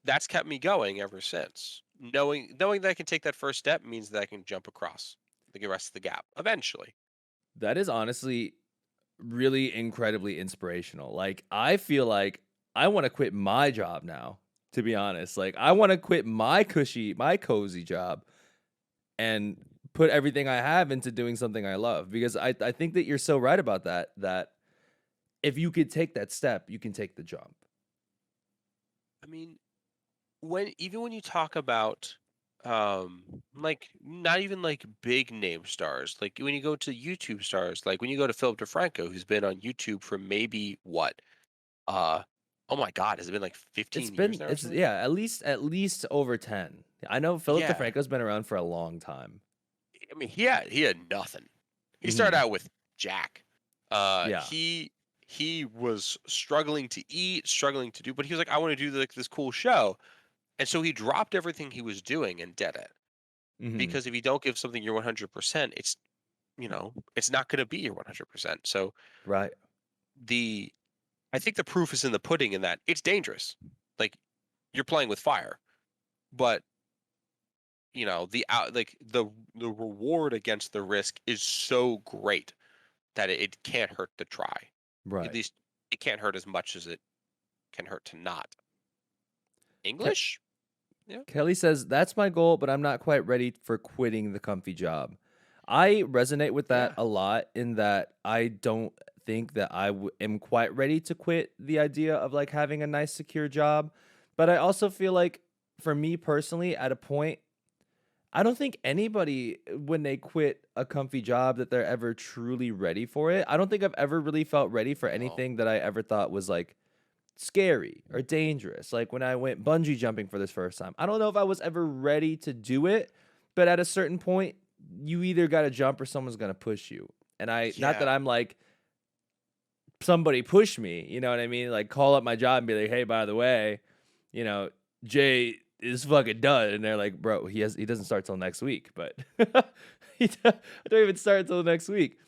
that's kept me going ever since. Knowing that I can take that first step means that I can jump across the rest of the gap eventually. that is honestly really incredibly inspirational. Like, I feel like I wanna quit my job now, to be honest. Like, I wanna quit my cozy job and put everything I have into doing something I love because I think that you're so right about that, that if you could take that step, you can take the jump. I mean, when you talk about like not even like big name stars, like when you go to YouTube stars, like when you go to Philip DeFranco, who's been on YouTube for maybe what, uh oh my god, has it been like 15 years now or It's something? yeah, at least over 10. I know Philip Yeah. DeFranco's been around for a long time. I mean, he had nothing. He started Mhm. out with Jack. Yeah. He was struggling to eat, struggling to do, but he was like, I want to do like this cool show. And so he dropped everything he was doing and did it. Mhm. Because if you don't give something your 100%, it's not going to be your 100%. So Right. the I think the proof is in the pudding, in that it's dangerous. Like you're playing with fire, but the reward against the risk is so great that it can't hurt to try. At Right. least it can't hurt as much as it can hurt to not. Ke English? Yeah. Kelly says, "That's my goal, but I'm not quite ready for quitting the comfy job." I resonate with that Yeah. a lot in that I don't think that am quite ready to quit the idea of like having a nice secure job, but I also feel like for me personally at a point I don't think anybody when they quit a comfy job that they're ever truly ready for it. I don't think I've ever really felt ready for No. anything that I ever thought was like scary or dangerous. Like when I went bungee jumping for this first time. I don't know if I was ever ready to do it, but at a certain point, you either got to jump or someone's going to push you. And not that Yeah. I'm like, somebody push me, you know what I mean? Like call up my job and be like, hey, by the way, you know, Jay is fucking done. And they're like, bro, he doesn't start till next week, but I don't even start until next week.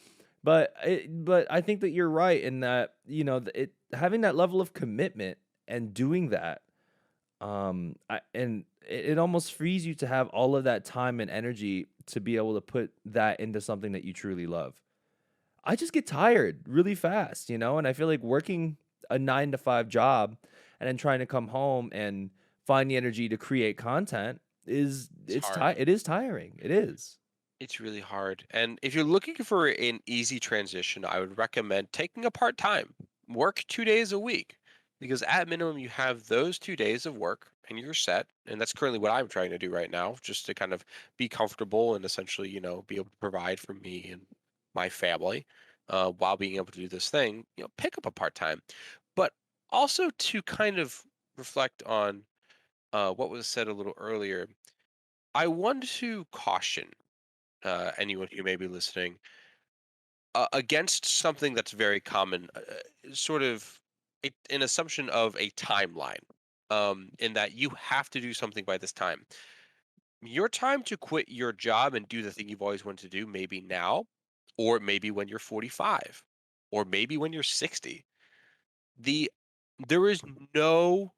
But I think that you're right in that, it having that level of commitment and doing that, and it almost frees you to have all of that time and energy to be able to put that into something that you truly love. I just get tired really fast, and I feel like working a 9 to 5 job and then trying to come home and find the energy to create content It's hard. it is tiring. It is. It's really hard. And if you're looking for an easy transition, I would recommend taking a part time. Work 2 days a week. Because at minimum, you have those 2 days of work and you're set. And that's currently what I'm trying to do right now, just to kind of be comfortable and essentially, be able to provide for me and my family, while being able to do this thing. Pick up a part time. But also to kind of reflect on what was said a little earlier, I want to caution anyone who may be listening, against something that's very common, sort of an assumption of a timeline, in that you have to do something by this time. Your time to quit your job and do the thing you've always wanted to do maybe now, or maybe when you're 45, or maybe when you're 60. The There is no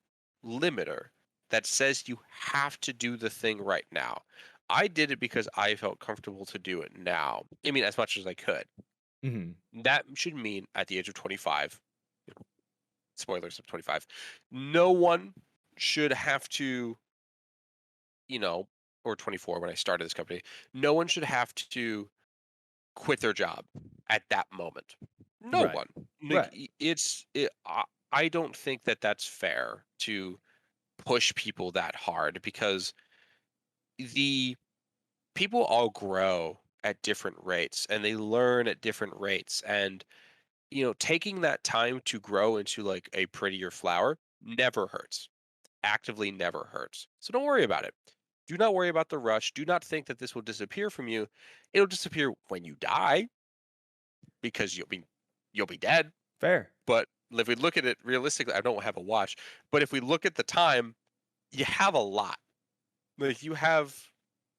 limiter that says you have to do the thing right now. I did it because I felt comfortable to do it now. I mean, as much as I could. Hmm. That should mean at the age of 25, you know, spoilers of 25, no one should have to, you know, or 24 when I started this company, no one should have to quit their job at that moment. No Right. one. Like Right. I don't think that that's fair to push people that hard because the people all grow at different rates and they learn at different rates, and taking that time to grow into like a prettier flower never hurts. Actively never hurts. So don't worry about it. Do not worry about the rush. Do not think that this will disappear from you. It'll disappear when you die because you'll be dead. Fair. But if we look at it realistically, I don't have a watch, but if we look at the time, you have a lot. Like you have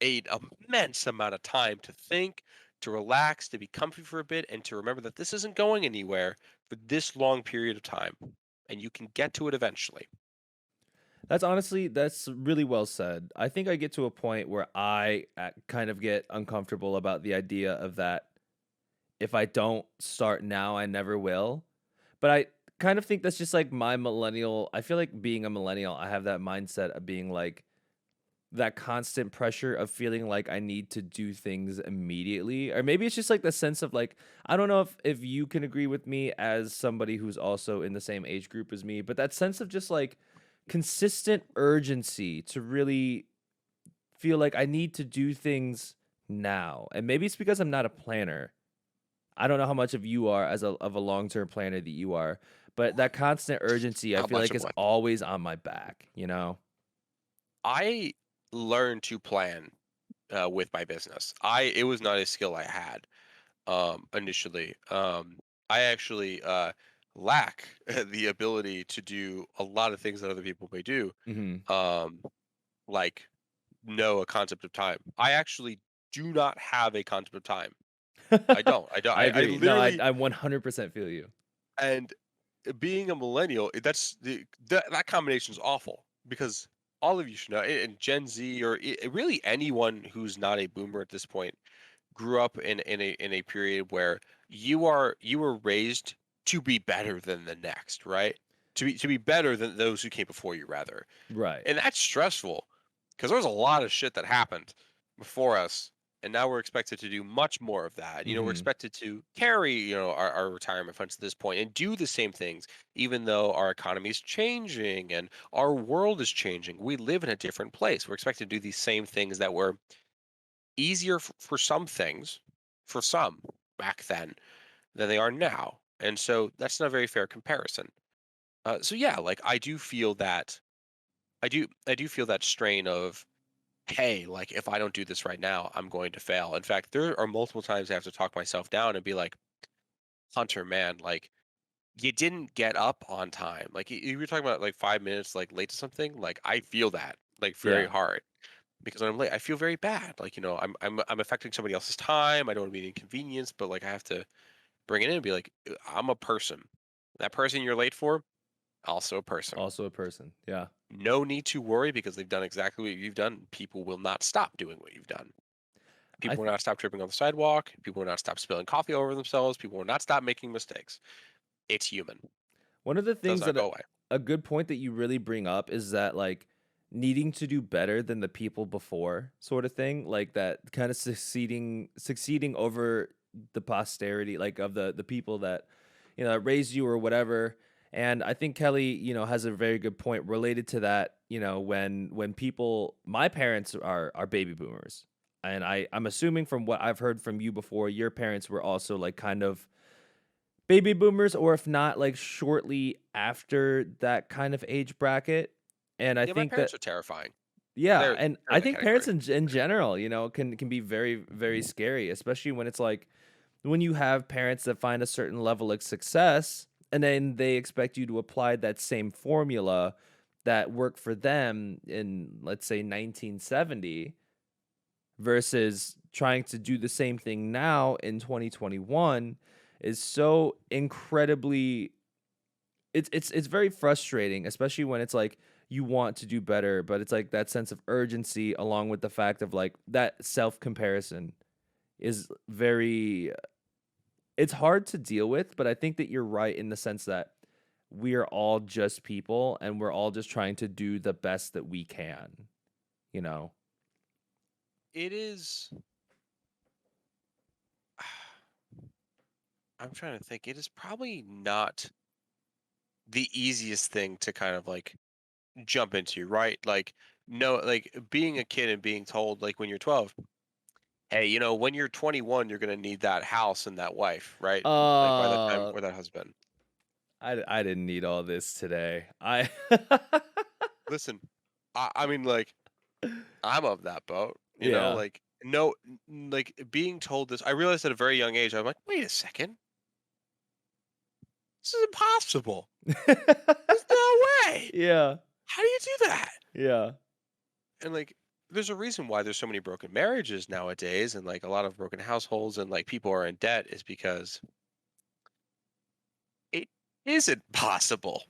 an immense amount of time to think, to relax, to be comfy for a bit, and to remember that this isn't going anywhere for this long period of time, and you can get to it eventually. That's really well said. I think I get to a point where I kind of get uncomfortable about the idea of that if I don't start now, I never will. But I kind of think that's just like my millennial. I feel like being a millennial, I have that mindset of being like that constant pressure of feeling like I need to do things immediately. Or maybe it's just like the sense of like, I don't know if you can agree with me as somebody who's also in the same age group as me, but that sense of just like consistent urgency to really feel like I need to do things now. And maybe it's because I'm not a planner. I don't know how much of you are as a long-term planner that you are, but that constant urgency I How feel much like of is one? always on my back, you know? I learned to plan with my business. I It was not a skill I had initially. I actually lack the ability to do a lot of things that other people may do. Mhm. Um, like know a concept of time. I actually do not have a concept of time. I don't. I don't. I I agree. No, literally, I 100% feel you. and being a millennial, that combination is awful because all of you should know, and Gen Z or really anyone who's not a boomer at this point grew up in a period where you were raised to be better than the next, right? To be better than those who came before you, rather. Right. And that's stressful because there was a lot of shit that happened before us. And now we're expected to do much more of that. We're Mhm. expected to carry, our retirement funds to this point and do the same things, even though our economy is changing and our world is changing. We live in a different place. We're expected to do these same things that were easier for some things, for some back then, than they are now. And so that's not a very fair comparison. So yeah, like I do feel that strain of, hey, like if I don't do this right now, I'm going to fail. In fact, there are multiple times I have to talk myself down and be like, Hunter, man, like you didn't get up on time. Like you were talking about like 5 minutes like late to something. Like I feel that like very Yeah. hard because when I'm late, I feel very bad. Like I'm affecting somebody else's time. I don't want to be an inconvenience, but like I have to bring it in and be like, I'm a person. That person you're late for, also a person. Also a person. Yeah. No need to worry because they've done exactly what you've done. People will not stop doing what you've done. I People will th- not stop tripping on the sidewalk. People will not stop spilling coffee over themselves. People will not stop making mistakes. It's human. One of the Does things not that go away. a good point that you really bring up is that like needing to do better than the people before sort of thing, like that kind of succeeding over the posterity like of the people that raised you or whatever. And I think Kelly, has a very good point related to that, when people my parents are baby boomers. And I'm assuming from what I've heard from you before, your parents were also like kind of baby boomers, or if not, like shortly after that kind of age bracket. And I Yeah, my think that, parents are terrifying. yeah, They're and they're I in that think parents category. in general, can be very, very scary, especially when it's like when you have parents that find a certain level of success and then they expect you to apply that same formula that worked for them in, let's say, 1970 versus trying to do the same thing now in 2021 is so incredibly it's very frustrating, especially when it's like you want to do better, but it's like that sense of urgency along with the fact of like that self comparison is very it's hard to deal with, but I think that you're right in the sense that we are all just people and we're all just trying to do the best that we can, you know. It is. I'm trying to think. It is probably not the easiest thing to kind of like jump into, right? Like, no, like being a kid and being told, like when you're 12, hey, when you're 21, you're going to need that house and that wife, right? Like by that time, Uh or that husband. I didn't need all this today. I Listen, I mean, like, I'm of that boat, yeah. like, no, like being told this, I realized at a very young age, I'm like, wait a second, this is impossible. There's no way. Yeah. How do you do that? Yeah. And like, there's a reason why there's so many broken marriages nowadays and like a lot of broken households and like people are in debt is because it isn't possible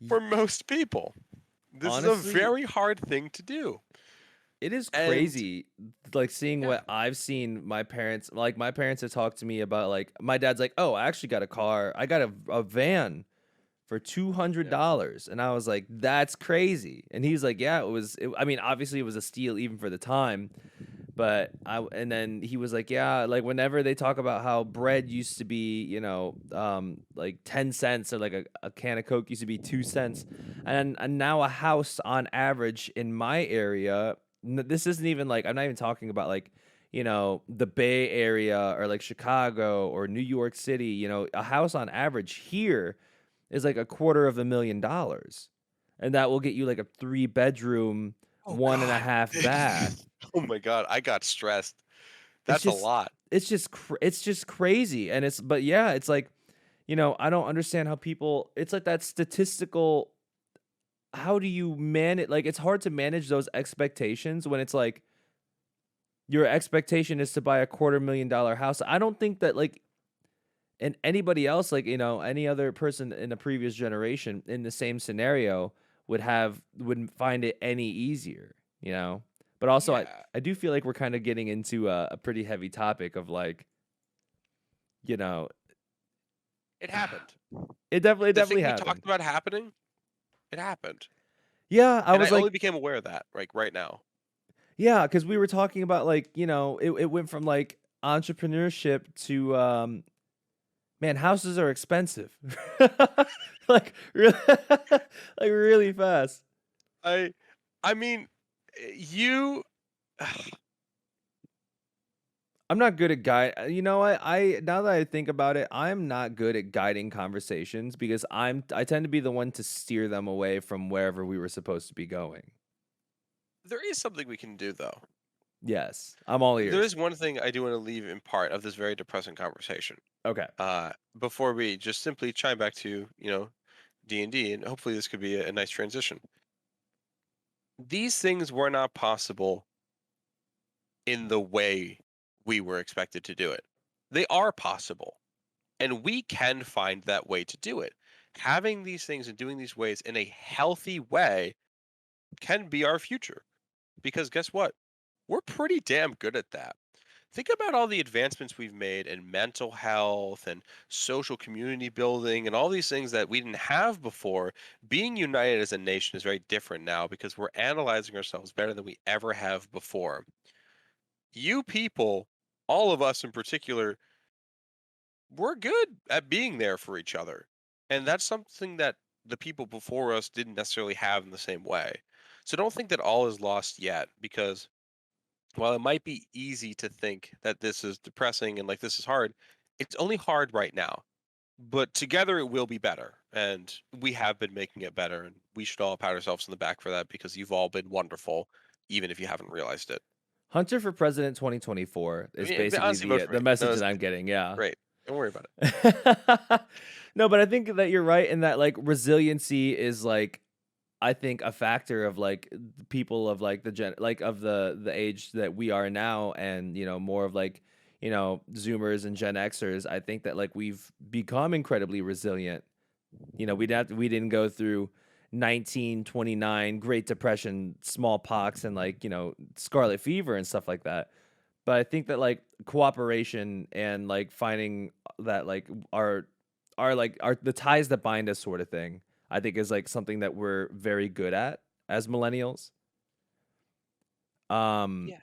Y- for most people. This is a Honestly, very hard thing to do. it is And crazy, like, seeing yeah, what I've seen my parents like, my parents have talked to me about, like my dad's like, "Oh, I actually got a car. I got a van for yeah. $200." And I was like, "That's crazy." And he's like, "Yeah, I mean, obviously, it was a steal even for the time." But and then he was like, "Yeah, like, whenever they talk about how bread used to be, like 10 cents or like a can of Coke used to be 2 cents, and now a house on average in my area, this isn't even like I'm not even talking about like, the Bay Area or like Chicago or New York City, a house on average here is like $250,000. And that will get you like a 3-bedroom, Oh one and a God. half bath. Oh my God. I got stressed. It's That's a just lot. it's just crazy, and but yeah, it's like, I don't understand how people it's like that statistical how do you manage like, it's hard to manage those expectations when it's like your expectation is to buy a $250,000 house. I don't think that, like, and anybody else, like, any other person in a previous generation in the same scenario wouldn't find it any easier, you know? But also, Yeah, I do feel like we're kinda getting into a pretty heavy topic of, like, you know it happened. it The thing definitely we talked happened. about happening, it happened. Yeah, I And I was only like became aware of that like right now. yeah, because we were talking about, like, it went from, like, entrepreneurship to, man, houses are expensive. Like, really like, really fast. I I mean, you I'm not good at you know what? I now that I think about it, I'm not good at guiding conversations because I tend to be the one to steer them away from wherever we were supposed to be going. there is something we can do though. Yes, I'm all There ears. is one thing I do want to leave in part of this very depressing conversation. Okay. Before we just simply chime back to, D&D, and hopefully this could be a nice transition. These things were not possible in the way we were expected to do it. They are possible, and we can find that way to do it. Having these things and doing these ways in a healthy way can be our future. Because guess what? We're pretty damn good at that. Think about all the advancements we've made in mental health and social community building and all these things that we didn't have before. Being united as a nation is very different now because we're analyzing ourselves better than we ever have before. You people, all of us in particular, we're good at being there for each other. And that's something that the people before us didn't necessarily have in the same way. So don't think that all is lost yet because while it might be easy to think that this is depressing and like this is hard, it's only hard right now. But together it will be better. And we have been making it better. And we should all pat ourselves on the back for that because you've all been wonderful, even if you haven't realized it. Hunter for President 2024 I is mean, basically honestly, vote for the me. No, message it's that I'm getting, yeah. great. Don't worry about it. No, but I think that you're right in that, like, resiliency is, like, I think a factor of like people of like like of the age that we are now, and more of like Zoomers and Gen Xers. I think that like we've become incredibly resilient. We didn't go through 1929 Great Depression, smallpox, and like scarlet fever and stuff like that. But I think that like cooperation and like finding that like our the ties that bind us sort of thing, I think is like something that we're very good at as millennials. Um Yeah,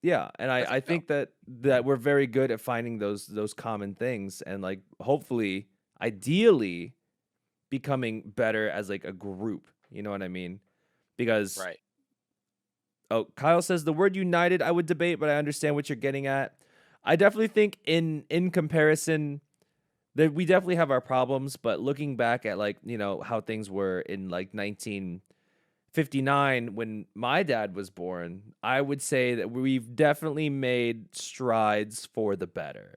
yeah, and I I think so. think that we're very good at finding those common things, and like hopefully ideally becoming better as like a group. You know what I mean? Because Right. oh, Kyle says the word united I would debate, but I understand what you're getting at. I definitely think in comparison that we definitely have our problems, but looking back at like, how things were in like 1959 when my dad was born, I would say that we've definitely made strides for the better.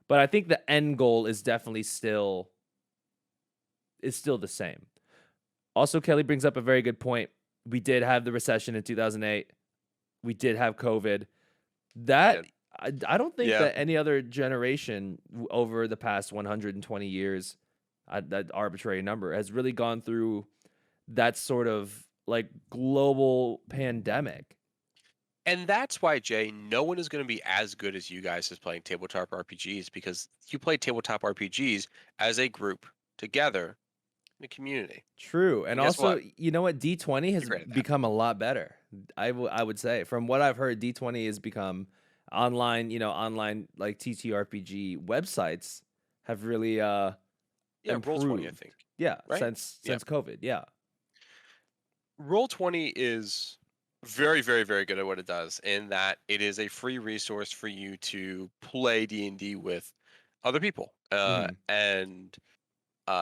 But I think the end goal is still the same. Also, Kelly brings up a very good point. We did have the recession in 2008. We did have COVID. We That did. I don't think Yeah. that any other generation over the past 120 years, that arbitrary number, has really gone through that sort of like global pandemic. And that's why, Jay, no one is going to be as good as you guys as playing tabletop RPGs because you play tabletop RPGs as a group together in a community. True. And And guess also, what? you know what? D20 You're has great at that. become a lot better. I would say from what I've heard, D20 has become online like TTRPG websites have really Yeah, roll 20, I improved. think. Yeah, Right? since Yeah. since COVID. Yeah. Roll 20 is very, very, very good at what it does in that it is a free resource for you to play D&D with other people. Mhm. And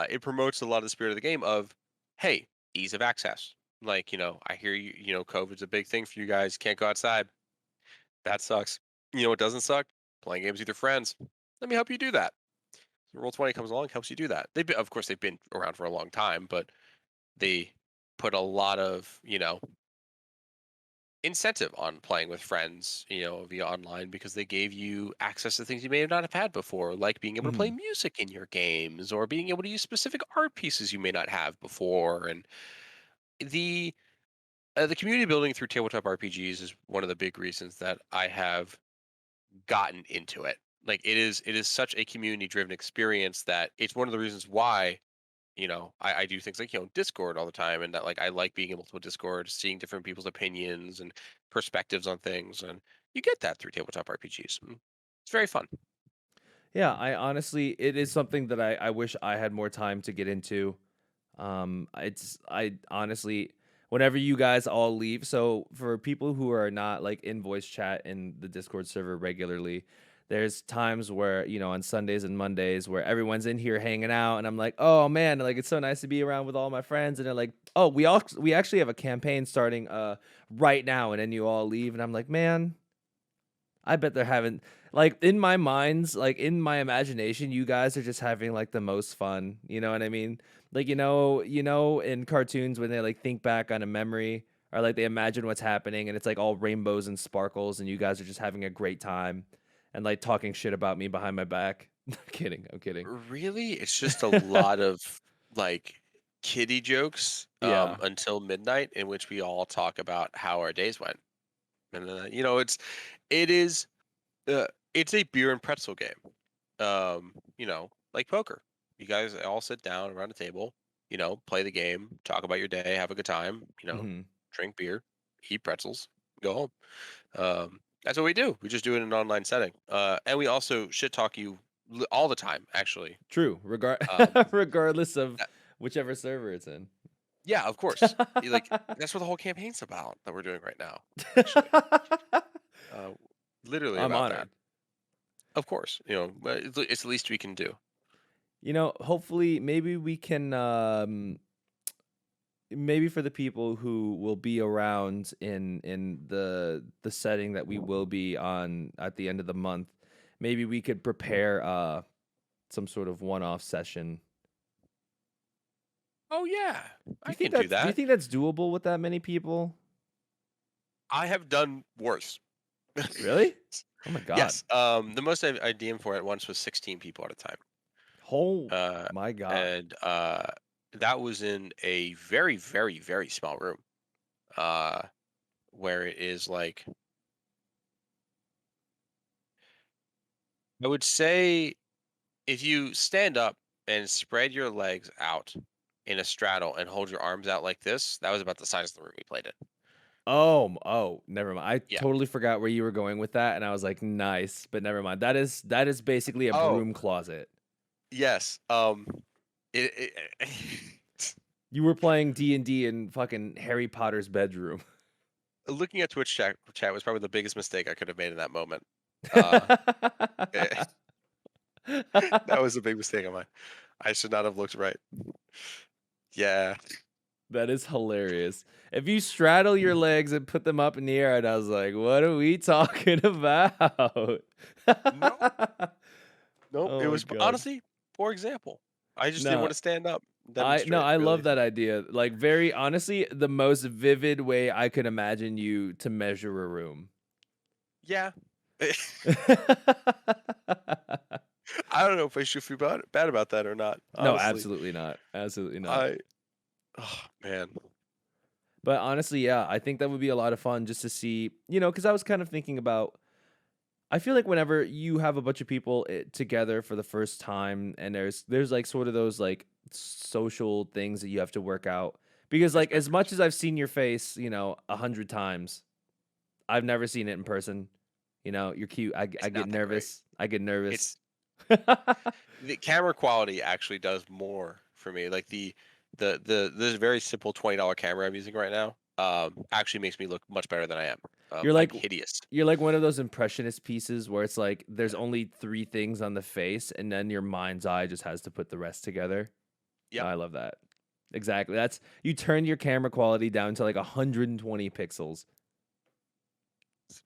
it promotes a lot of the spirit of the game of, hey, ease of access. Like, I hear COVID's a big thing for you guys. Can't go outside. That sucks. You know what doesn't suck? Playing games with your friends. Let me help you do that. So Roll20 comes along, helps you do that. Of course, they've been around for a long time, but they put a lot of, incentive on playing with friends, via online because they gave you access to things you may not have had before, like being able to play Mhm. music in your games or being able to use specific art pieces you may not have before. And the the community building through tabletop RPGs is one of the big reasons that I have gotten into it. Like it is such a community driven experience that it's one of the reasons why I do things like Discord all the time, and that like I like being able to Discord, seeing different people's opinions and perspectives on things, and you get that through tabletop RPGs. It's very fun. Yeah, I honestly, it is something that I wish I had more time to get into. I honestly, whenever you guys all leave, so for people who are not like in voice chat in the Discord server regularly, there's times where, on Sundays and Mondays where everyone's in here hanging out, and I'm like, oh man, like it's so nice to be around with all my friends, and they're like, oh, we actually have a campaign starting right now, and then you all leave, and I'm like, man, I bet they're having like in my minds, like in my imagination, you guys are just having like the most fun. You know what I mean? Like in cartoons when they like think back on a memory or like they imagine what's happening and it's like all rainbows and sparkles and you guys are just having a great time and like talking shit about me behind my back. I'm kidding. I'm kidding. Really, it's just a lot of like kiddie jokes Yeah. until midnight, in which we all talk about how our days went, and it is uh, it's a beer and pretzel game. Like poker. You guys all sit down around a table, play the game, talk about your day, have a good time, Hmm. drink beer, eat pretzels, go home. That's what we do. We just do it in an online setting. And we also shit talk you all the time, actually. True. Um, Regardless of uh, whichever server it's in. yeah, of course. Like that's what the whole campaign's about that we're doing right now, actually. Uh, Literally I'm about that. honored. Of course, but it's the least we can do. Hopefully, maybe we can, maybe for the people who will be around in the setting that we will be on at the end of the month, maybe we could prepare some sort of one-off session. Oh yeah, Do you I think can do that's do you that. think that's doable with that many people? I have done worse. Really? Oh my god. Yes. The most I DM'd for at once was 16 people at a time. Oh Uh, my god. and that was in a very, very, very small room. Uh, where it is like I would say if you stand up and spread your legs out in a straddle and hold your arms out like this, that was about the size of the room we played in. Oh, never mind. I Yeah. totally forgot where you were going with that, and I was like, nice, but never mind. That is basically a Oh, broom closet. yes. It You were playing D&D in fucking Harry Potter's bedroom. looking at Twitch chat was probably the biggest mistake I could have made in that moment. Uh, eh, that was a big mistake on mine. I should not have looked right. Yeah. That is hilarious. If you straddle your legs and put them up in the air, and I was like, what are we talking about? Nope. Nope. It Oh my was god. honestly poor example. I just didn't No, want to stand up, and I no, demonstrate I really. love that idea. Like very honestly, the most vivid way I could imagine you to measure a room. Yeah. I don't know if I should feel bad about that or not. No, Honestly, absolutely not. Absolutely not. I oh man, But honestly, yeah, I think that would be a lot of fun just to see, because I was kind of thinking about. I feel like whenever you have a bunch of people together for the first time, and there's like sort of those like social things that you have to work out, because like as much icebreakers. as I've seen your face, 100 times, I've never seen it in person. You're cute. I It's get not that great. nervous. I get nervous. It's the camera quality actually does more for me. Like the this very simple $20 camera I'm using right now actually makes me look much better than I am. You're I'm like hideous. you're like one of those impressionist pieces where it's like there's only three things on the face, and then your mind's eye just has to put the rest together. Yep. I love that. Exactly. That's you turn your camera quality down to like 120 pixels.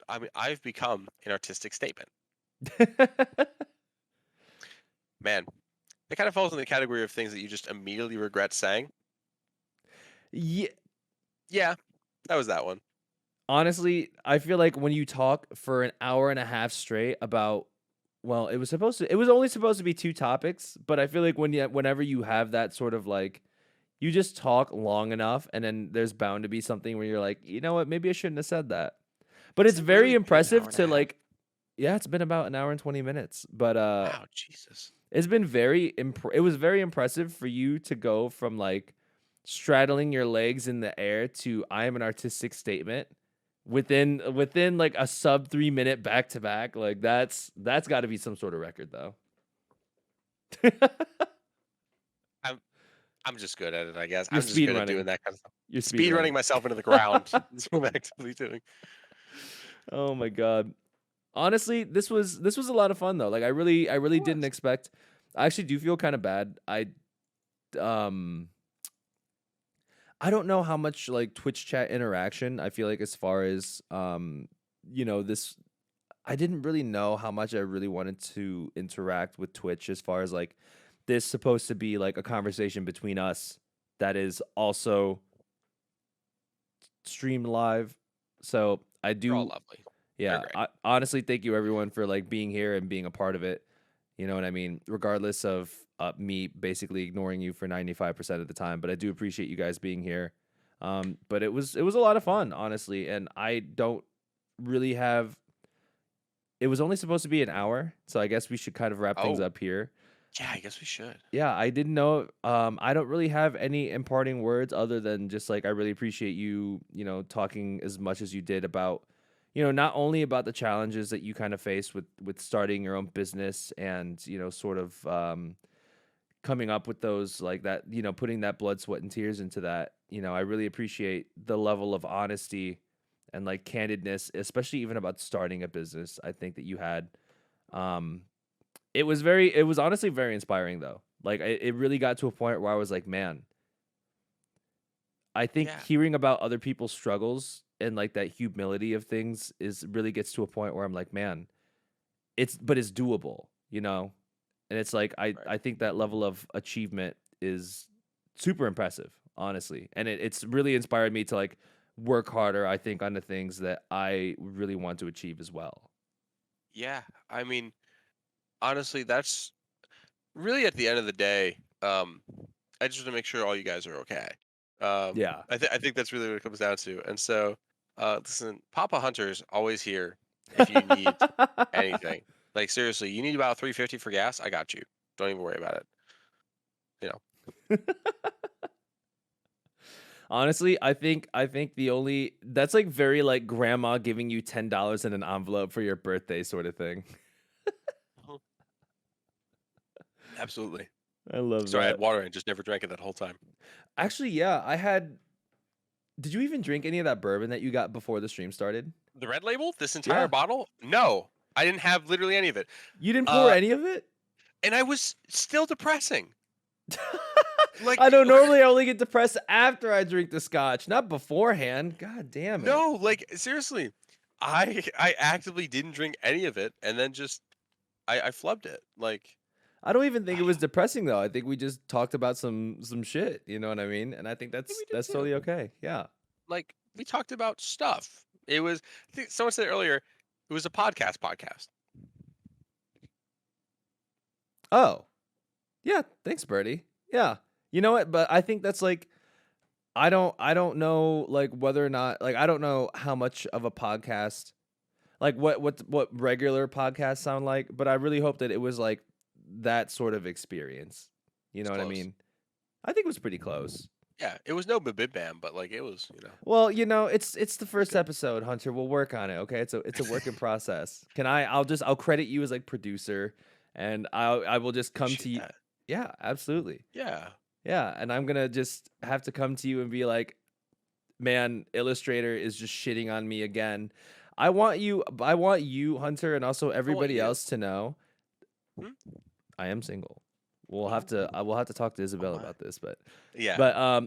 I mean, I've become an artistic statement. Man, it kind of falls in the category of things that you just immediately regret saying. Yeah, Yeah, that was that one. honestly, I feel like when you talk for an hour and a half straight about, well, it was only supposed to be two topics, but I feel like whenever you have that sort of like, you just talk long enough, and then there's bound to be something where you're like, you know what, maybe I shouldn't have said that. But Has it's it very really been an hour impressive and a to half? like, yeah, it's been about an hour and 20 minutes, but Wow, Jesus. it's been it was very impressive for you to go from like straddling your legs in the air to I am an artistic statement within like a sub 3 minute back to back. Like that's got to be some sort of record though. I'm I'm just good at it, I guess. You're I'm just speed good at doing running. that kind of stuff. You're speed Speed running. running myself into the ground. That's what I'm actively doing. Oh my god. Honestly, this was a lot of fun though. Like I really It didn't was. expect. I actually do feel kind of bad. Um I don't know how much like Twitch chat interaction I feel like as far as this I didn't really know how much I really wanted to interact with Twitch as far as like this supposed to be like a conversation between us that is also streamed live. So I You're all do, lovely. You're yeah, great. I honestly thank you everyone for like being here and being a part of it. You know what I mean? Regardless of me basically ignoring you for 95% of the time, but I do appreciate you guys being here. But it was a lot of fun, honestly, and I don't really have. It was only supposed to be an hour, so I guess we should kind of wrap things Oh, up here. yeah, I guess we should. Yeah, I didn't know. I don't really have any imparting words other than just like I really appreciate you, talking as much as you did about, not only about the challenges that you kind of face with starting your own business and sort of coming up with those like that, putting that blood, sweat, and tears into that. I really appreciate the level of honesty and like candidness, especially even about starting a business. I think that you had. Um, it was honestly very inspiring though. Like it really got to a point where I was like, man, I think Yeah, hearing about other people's struggles and like that humility of things is really gets to a point where I'm like, man, it's doable, And it's like right. I think that level of achievement is super impressive, honestly. And it's really inspired me to like work harder, I think, on the things that I really want to achieve as well. Yeah, I mean, honestly, that's really at the end of the day. I just want to make sure all you guys are okay. Yeah. I think that's really what it comes down to. And so, listen, Papa Hunter's always here if you need anything. Like seriously, you need about 350 for gas. I got you. Don't even worry about it. You know. Honestly, I think the only that's like very like grandma giving you $10 in an envelope for your birthday sort of thing. Mhm. Absolutely. I love Sorry, I had that. water and just never drank it that whole time. Actually, yeah, I had did you even drink any of that bourbon that you got before the stream started? The red label, this entire Yeah. bottle? No, I didn't have literally any of it. You didn't pour Uh, any of it? and I was still depressing. Like, I know normally I only get depressed after I drink the scotch, not beforehand. God damn it. no, like seriously, I actively didn't drink any of it, and then just I flubbed it. Like, I don't even think it I was depressing though. I think we just talked about some shit, you know what I mean? And I think think we did that's totally too. okay. Yeah. Like, we talked about stuff. It was, I think someone said earlier, it was a podcast. Oh. Yeah, thanks, Birdie. Yeah. You know what? But I think that's like I don't know like whether or not like I don't know how much of a podcast like what regular podcasts sound like, but I really hope that it was like that sort of experience. You It's know what I close. mean? I think it was pretty close. Yeah, it was no bib bam, but like it was, Well, you know, it's the it was first good. episode, Hunter. We'll work on it, okay? It's a work in process. I'll credit you as like producer and I will just come to Appreciate you. that. Yeah, absolutely. Yeah. Yeah, and I'm going to just have to come to you and be like, "Man, Illustrator is just shitting on me again." I want you, Hunter, and also I want everybody you. else to know Hmm? I am single. We'll have Oh, to I will have to talk to oh Isabel my. about this, but Yeah.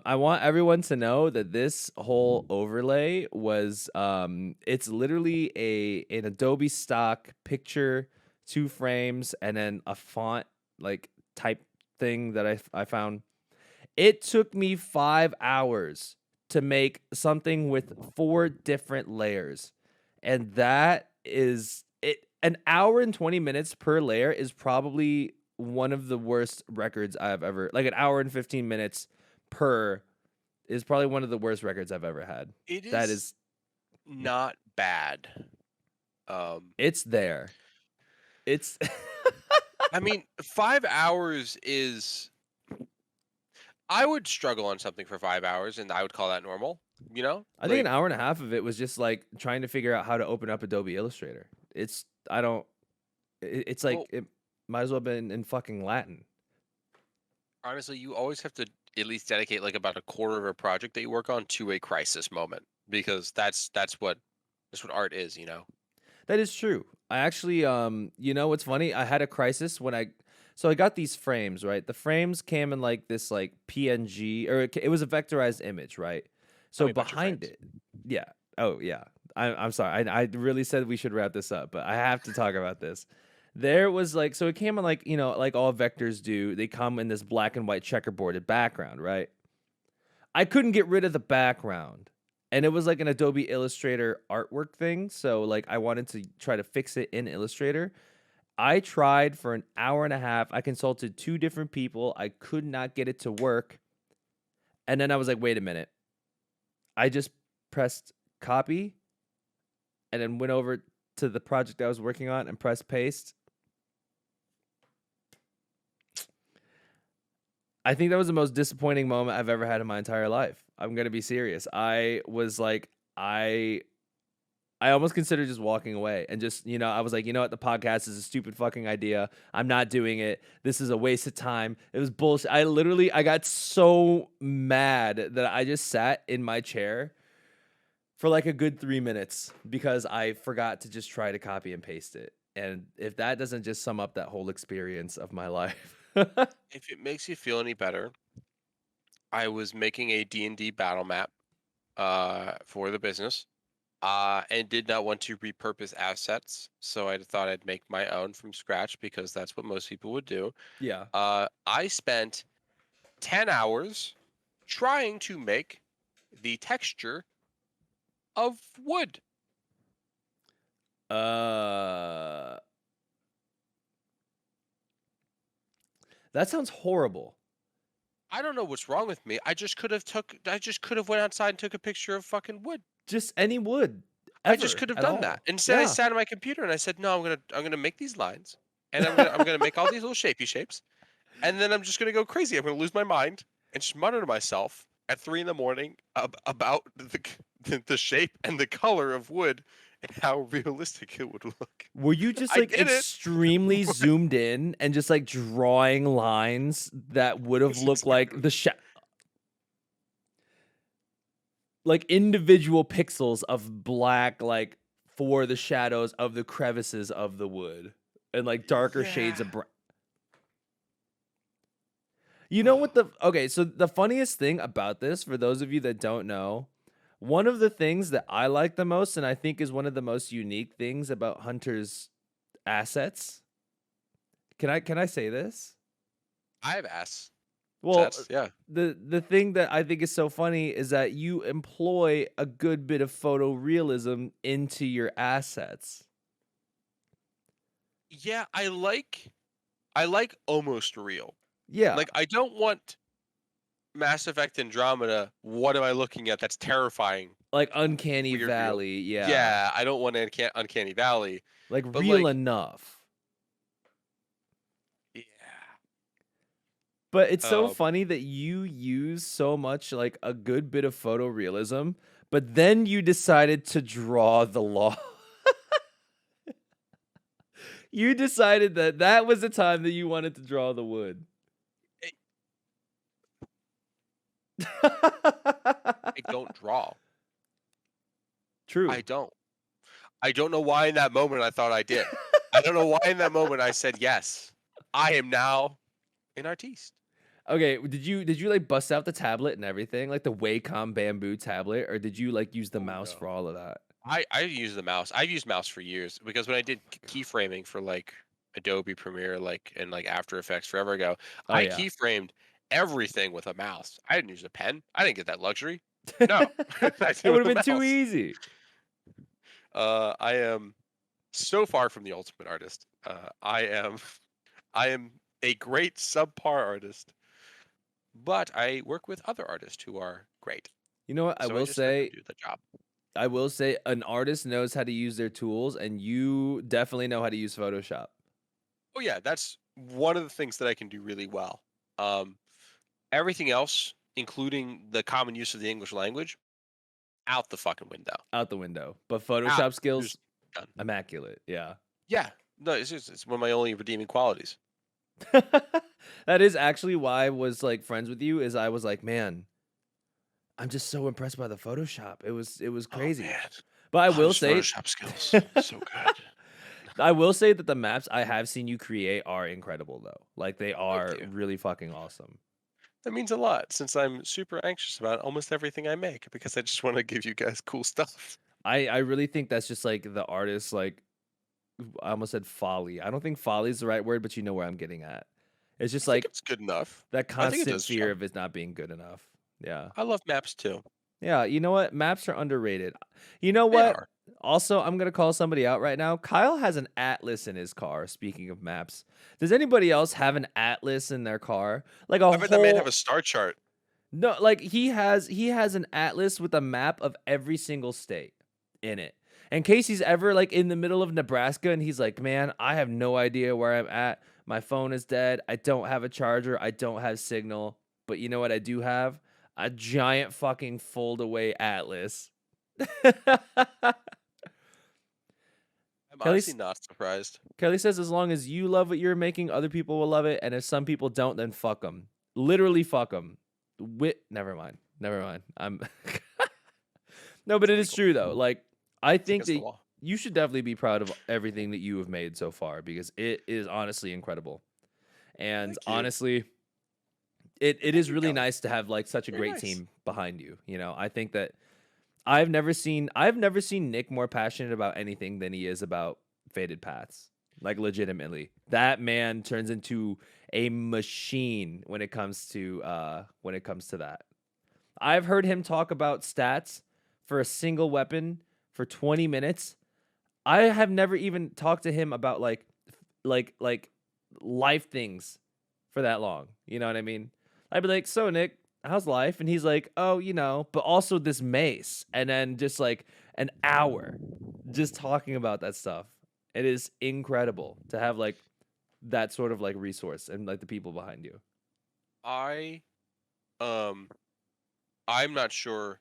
I want everyone to know that this whole overlay was it's literally an Adobe stock picture, two frames, and then a font like type thing that I found. It took me 5 hours to make something with four different layers. And that is it. An hour and 20 minutes per layer is probably one of the worst records I've ever like an hour and 15 minutes per is probably one of the worst records I've ever had. It That is is not bad. Um, it's there. It's I mean, 5 hours is. I would struggle on something for 5 hours, and I would call that normal. I think an Like, hour and a half of it was just like trying to figure out how to open up Adobe Illustrator. It's I don't it's like well, it might as well have been in fucking Latin. honestly, you always have to at least dedicate like about a quarter of a project that you work on to a crisis moment because that's what art is. That is true. I actually, you know what's funny? I had a crisis when so I got these frames, right? The frames came in like this like PNG, or it was a vectorized image, right? Tell So me about your behind frames. it, yeah. Oh yeah. I'm sorry. I really said we should wrap this up, but I have to talk about this. There was like, so it came in like, like all vectors do. They come in this black and white checkerboarded background, right? I couldn't get rid of the background. And it was like an Adobe Illustrator artwork thing. So like I wanted to try to fix it in Illustrator. I tried for an hour and a half. I consulted two different people. I could not get it to work. And then I was like, wait a minute. I just pressed copy and then went over to the project I was working on and pressed paste. I think that was the most disappointing moment I've ever had in my entire life. I'm going to be serious. I was like, I almost considered just walking away and just, I was like, you know what? The podcast is a stupid fucking idea. I'm not doing it. This is a waste of time. It was bullshit. I got so mad that I just sat in my chair for like a good 3 minutes because I forgot to just try to copy and paste it. And if that doesn't just sum up that whole experience of my life. If it makes you feel any better, I was making a D&D battle map for the business and did not want to repurpose assets, so I thought I'd make my own from scratch because that's what most people would do. Yeah. I spent 10 hours trying to make the texture of wood. Uh, that sounds horrible. I don't know what's wrong with me. I just could have went outside and took a picture of fucking wood. Just any wood, I just ever could have at done that. all. Instead, I Yeah. sat on my computer and I said, "No, I'm gonna make these lines, and I'm gonna make all these little shapey shapes, and then I'm just gonna go crazy. I'm gonna lose my mind and just mutter to myself at 3 in the morning about the shape and the color of wood and how realistic it would look. Were you just I like did it. extremely zoomed in and just like drawing lines that would have That's looked like exactly. like individual pixels of black, like for the shadows of the crevices of the wood and like darker shades Yeah. of brown? You know what okay, so the funniest thing about this, for those of you that don't know, one of the things that I like the most, and I think is one of the most unique things about Hunter's assets. Can I say this? I have ass Well, sets. Yeah. the thing that I think is so funny is that you employ a good bit of photorealism into your assets. Yeah, I like almost real. Yeah, Like I don't want Mass Effect Andromeda. What am I looking at? That's terrifying. like Uncanny Weird real. Valley, yeah. Yeah, I don't want Uncanny Valley, Like but real like, enough. yeah. But it's so Um, funny that you use so much like a good bit of photorealism, but then you decided to draw the law. You decided that that was the time that you wanted to draw the wood. I I don't draw. I True. don't. I don't know why in that moment I thought I did. I don't know why in that moment I said yes. I am now an artiste. Okay, did you like bust out the tablet and everything, like the Wacom bamboo tablet, or did you like use the Oh mouse no. for all of that? I use the mouse. I've used mouse for years because when I did keyframing for like Adobe Premiere, like and like After Effects forever ago, Oh I yeah. keyframed everything with a mouse. I didn't use a pen. I didn't get that luxury. No, I did That it would with have been a too mouse. easy. I am so far from the ultimate artist. I am a great subpar artist, but I work with other artists who are great. You know what? So I just let them do the job. I will say an artist knows how to use their tools, and you definitely know how to use Photoshop. Oh yeah, that's one of the things that I can do really well. Um, Everything else, including the common use of the English language, out the fucking window. Out the window. But Out. Photoshop There's skills, done. immaculate. Yeah. Yeah. No, it's one of my only redeeming qualities. That is actually why I was like friends with you, is I was like, man, I'm just so impressed by the Photoshop. It was Oh crazy. man. But I will Hunter's say Photoshop skills. So good. I will say that the maps I have seen you create are incredible though. Like they Thank are you. really fucking awesome. That means a lot since I'm super anxious about almost everything I make because I just want to give you guys cool stuff. I really think that's just like the artist, like I almost said folly. I don't think folly is the right word, but you know where I'm getting at. It's I just think like it's good enough. that I think it constant does the fear job. of it not being good enough. Yeah. I love maps too. Yeah, you know what? Maps are underrated. You know They what? are. Also, I'm gonna call somebody out right now. Kyle has an atlas in his car. Speaking of maps, does anybody else have an atlas in their car? Like a I bet that man have a whole star chart. no, like he has an atlas with a map of every single state in it. In case he's ever like in the middle of Nebraska and he's like, "Man, I have no idea where I'm at. My phone is dead. I don't have a charger. I don't have signal. But you know what I do have? A giant fucking fold away atlas." I'm Kelly honestly not surprised. Kelly says, as long as you love what you're making, other people will love it, and if some people don't, then fuck them. Literally fuck them. Never mind. Never mind. I'm no, but It's it is illegal. true though. Like I It's think against the that law. you should definitely be proud of everything that you have made so far because it is honestly incredible. And Thank you. honestly, it Thank is you, really Kelly. nice to have like such a Very great nice. team behind you. You know, I think that I've never seen Nick more passionate about anything than he is about Faded Paths. Like legitimately. That man turns into a machine when it comes to that. I've heard him talk about stats for a single weapon for 20 minutes. I have never even talked to him about like life things for that long. You know what I mean? I'd be like, "So Nick, how's life?" And he's like, "Oh, but also this mace." And then just like an hour just talking about that stuff. It is incredible to have like that sort of like resource and like the people behind you. I um I'm not sure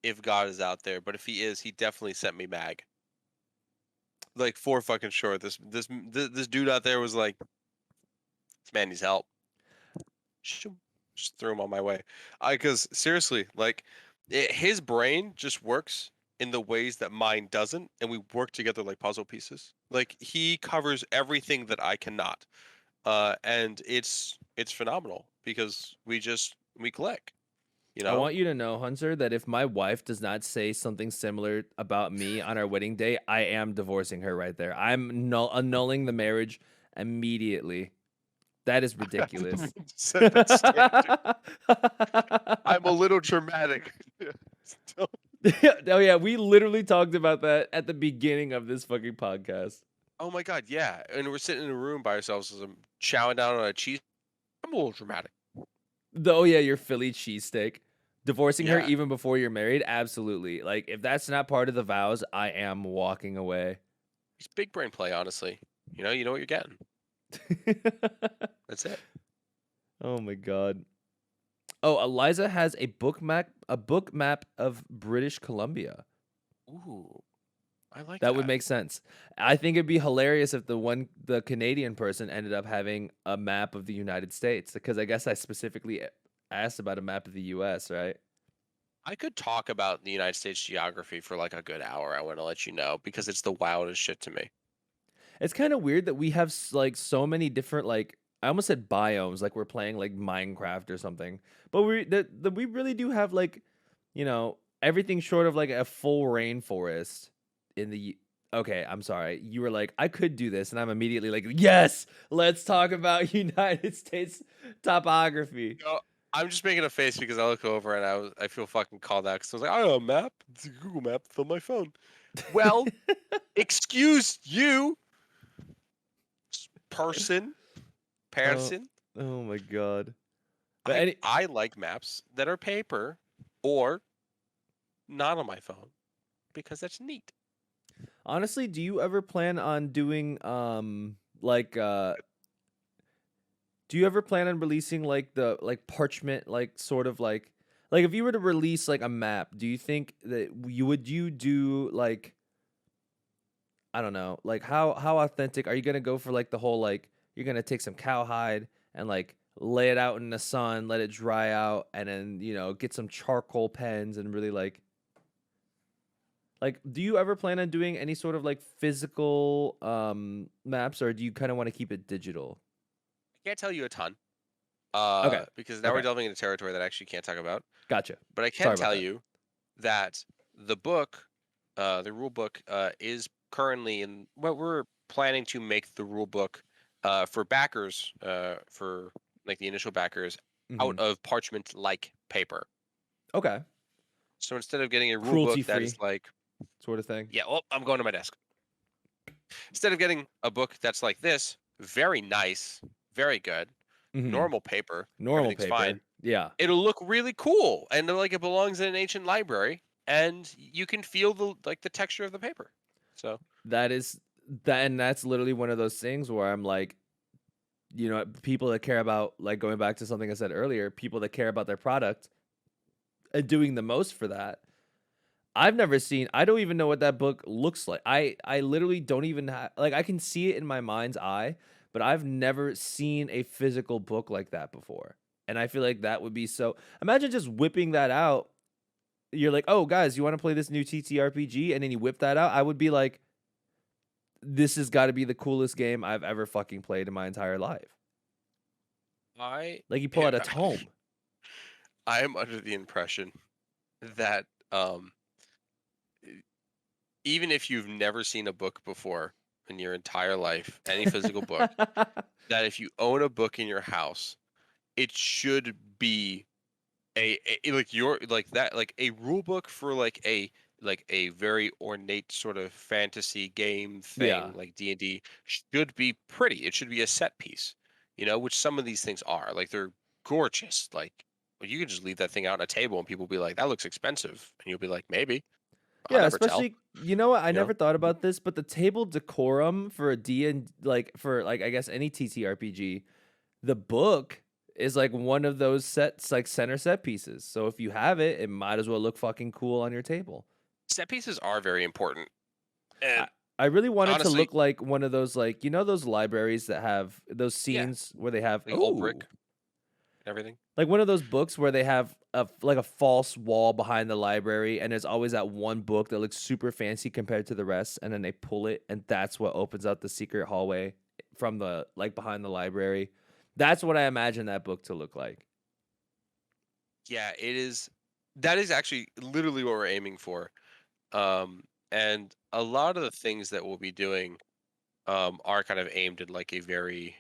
if God is out there, but if he is, he definitely sent me mag. Like for fucking sure. This dude out there was like, this man needs help. Shoo. Just threw him on my way. Because seriously, like his brain just works in the ways that mine doesn't, and we work together like puzzle pieces. Like he covers everything that I cannot, and it's phenomenal because we click. You I know, want you to know, Hunter, that if my wife does not say something similar about me on our wedding day, I am divorcing her right there. I'm annulling the marriage immediately. That is I didn't ridiculous. mean to set that standard. I'm a little dramatic. Don't- Oh yeah, we literally talked about that at the beginning of this fucking podcast. oh my god, yeah. And we're sitting in a room by ourselves as I'm chowing down on a cheese. I'm a little dramatic. Oh yeah, your Philly cheesesteak. Divorcing her Yeah. even before you're married? Absolutely. Like if that's not part of the vows, I am walking away. It's big brain play, honestly. You know what you're getting. That's it. Oh my god. Oh, Eliza has a book map of British Columbia. Ooh, I like That would that. make sense. I think it'd be hilarious if the Canadian person ended up having a map of the United States because I guess I specifically asked about a map of the US, right? I could talk about the United States geography for like a good hour. I want to let you know because it's the wildest shit to me. It's kind of weird that we have like so many different like I almost said biomes like we're playing like Minecraft or something. But we really do have like, everything short of like a full rainforest in the Okay, I'm sorry. You were like, I could do this, and I'm immediately like, yes, let's talk about United States topography. No, I'm just making a face because I look over and I feel fucking called out because I was like, I don't know, map. It's a Google map. It's on my phone. Well, excuse you, person, Oh, person. oh my god. But I any I like maps that are paper or not on my phone because that's neat. Honestly, do you ever plan on doing like do you ever plan on releasing like the like parchment like sort of like if you were to release like a map, do you think that you do like I don't know, like how authentic are you going to go for like the whole like you're going to take some cowhide and like lay it out in the sun, let it dry out and then, get some charcoal pens and really like do you ever plan on doing any sort of like physical maps or do you kind of want to keep it digital? I can't tell you a ton Okay. because now we're Okay. delving into territory that I actually can't talk about. Gotcha. But I can Sorry about tell that. you that the book, the rule book, is currently in what we're planning to make the rule book for backers, for like the initial backers, out Mhm. of parchment like paper. Okay. So instead of getting a rule Cruelty book that is free like, sort of thing. yeah, oh, I'm going to my desk. Instead of getting a book that's like this, very nice, very good, Mhm. normal paper, Normal everything's fine. paper. Yeah. It'll look really cool and like it belongs in an ancient library and you can feel the texture of the paper. So, That is that and that's literally one of those things where I'm like, people that care about like going back to something I said earlier, people that care about their product and doing the most for that. I don't even know what that book looks like. I literally don't even have like I can see it in my mind's eye, but I've never seen a physical book like that before. And I feel like that would be so imagine just whipping that out. You're like, "Oh, guys, you want to play this new TTRPG?" And then you whip that out. I would be like, "This has got to be the coolest game I've ever fucking played in my entire life." I Like you pull out a tome. I am under the impression that e- even if you've never seen a book before in your entire life, any physical book, that if you own a book in your house, it should be like your like that like a rule book for like a very ornate sort of fantasy game Yeah. thing like D&D should be pretty. It should be a set piece, which some of these things are. Like they're gorgeous. Like you could just leave that thing out on a table and people will be like, "That looks expensive," and you'll be like, "Maybe." I'll Yeah, never tell. especially you know what? I You know, never thought about this, but the table decorum for a D and like for like I guess any TTRPG, the book is like one of those sets like center set pieces. So if you have it, it might as well look fucking cool on your table. set pieces are very important, I and I really wanted to honestly, look like one of those like you know those libraries that have those yeah, scenes where they have like old brick and everything. like one of those books where they have like a false wall behind the library and there's always that one book that looks super fancy compared to the rest and then they pull it and that's what opens up the secret hallway from the like behind the library. That's what I imagine that book to look like. Yeah, it is. That is actually literally what we're aiming for. And a lot of the things that we'll be doing are kind of aimed at like a very,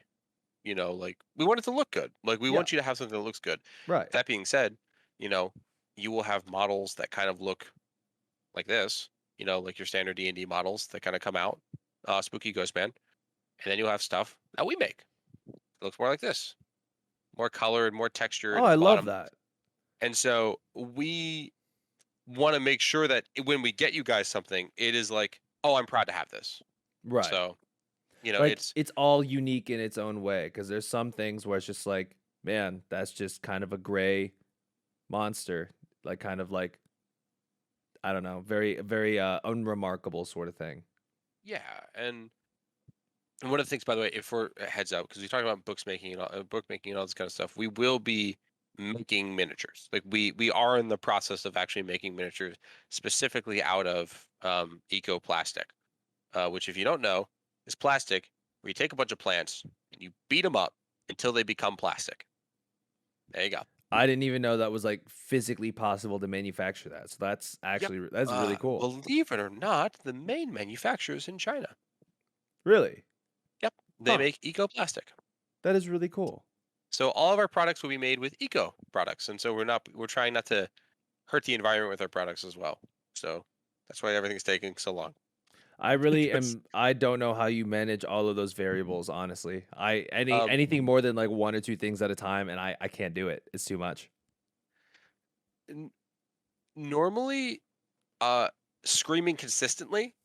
like we want it to look good. Like we Yeah. want you to have something that looks good. Right. That being said, you know, you will have models that kind of look like this, like your standard D&D models that kind of come out, Spooky Ghost Man, and then you'll have stuff that we make. It looks more like this, more colored, more Oh, textured at I the love bottom. that. And so we want to make sure that when we get you guys something, it is like, oh, I'm proud to have this. Right. So, Like it's it's all unique in its own way because there's some things where it's just like, man, that's just kind of a gray monster, like kind of like I don't know, very unremarkable sort of thing. yeah. And one of the things, by the way, if we're a heads up, because we talked about books making and book making and all this kind of stuff, we will be making miniatures. Like we are in the process of actually making miniatures specifically out of eco plastic, which if you don't know is plastic where you take a bunch of plants and you beat them up until they become plastic. There you go. I didn't even know that was like physically possible to manufacture that. So that's Yep. actually that's really cool. Believe it or not, the main manufacturer is in China. Really? Yep. They Huh. make eco plastic. That is really cool. So all of our products will be made with eco products. And so we're trying not to hurt the environment with our products as well. So that's why everything's taking so long. I really Because am I don't know how you manage all of those variables, honestly. um Anything more than like one or two things at a time and I can't do it. It's too much. n- normally uh screaming consistently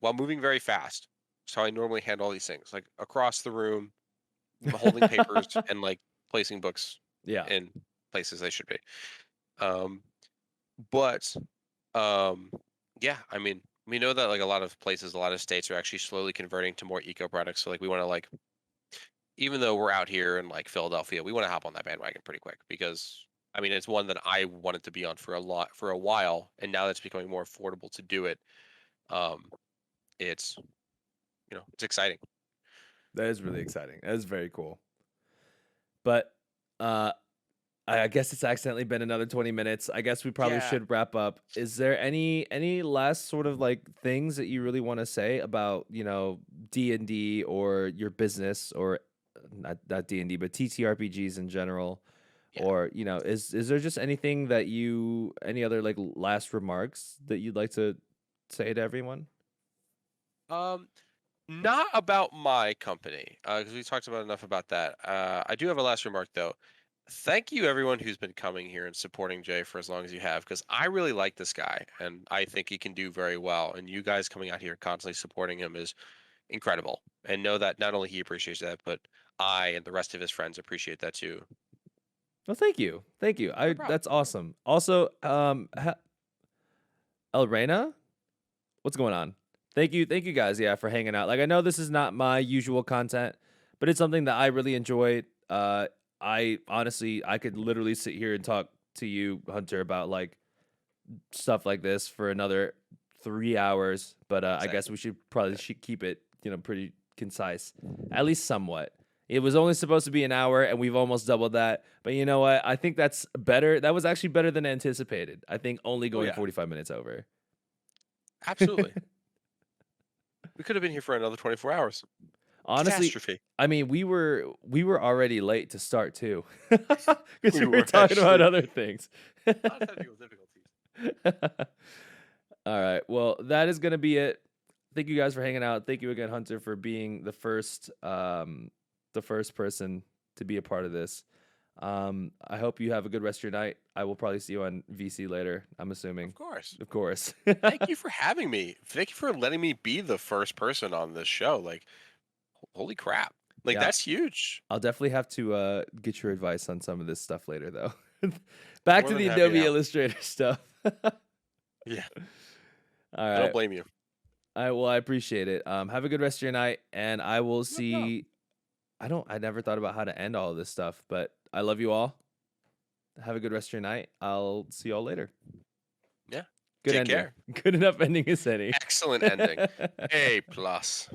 while moving very fast. So I normally handle all these things like across the room, holding papers and like placing books Yeah. in places they should be. Um but yeah, I mean, we know that like a lot of places, a lot of states are actually slowly converting to more eco products. So like we want to like even though we're out here in like Philadelphia, we want to hop on that bandwagon pretty quick because I mean it's one that I wanted to be on for a while, and now that's becoming more affordable to do it. Um, it's it's exciting. That is really exciting. That is very cool. But uh I guess it's accidentally been another 20 minutes. I guess we probably Yeah, should wrap up. Is there any last sort of like things that you really want to say about, D&D or your business or not D&D, but TTRPGs in general? yeah. Or, is there just anything that any other like last remarks that you'd like to say to everyone? Um, Not about my company because we talked about enough about that. I do have a last remark though. Thank you everyone who's been coming here and supporting Jay for as long as you have because I really like this guy and I think he can do very well. And you guys coming out here constantly supporting him is incredible. And know that not only he appreciates that, but I and the rest of his friends appreciate that too. Well, thank you. Thank you. No I problem. That's awesome. Also, Elrena, what's going on? Thank you guys, yeah, for hanging out. Like I know this is not my usual content, but it's something that I really enjoyed. I honestly I could literally sit here and talk to you, Hunter, about like stuff like this for another 3 hours. But I guess Exactly. we should keep it, pretty concise, at least somewhat. It was only supposed to be an hour, and we've almost doubled that. But you know what? I think that's better. That was actually better than anticipated. I think only Oh going yeah, 45 minutes over. absolutely. We could have been here for another 24 hours. Honestly, Catastrophe. I mean, we were already late to start too, because We we were were talking about actually other things. a lot of technical difficulties. All right. Well, that is gonna be it. Thank you guys for hanging out. Thank you again, Hunter, for being the first person to be a part of this. I hope you have a good rest of your night. I will probably see you on VC later, I'm assuming. Of course. Of course. Thank you for having me. Thank you for letting me be the first person on this show. Like, holy crap. Like, Yeah, that's huge. I'll definitely have to get your advice on some of this stuff later, though. Back More to than the happy to Adobe help. Illustrator stuff. All Yeah. I don't right. blame you. I appreciate it. Have a good rest of your night, and I will No problem. see. I never thought about how to end all of this stuff, but I love you all. Have a good rest of your night. I'll see you all later. Yeah. Good Take ending. care. Good enough ending is any. Excellent ending. A plus.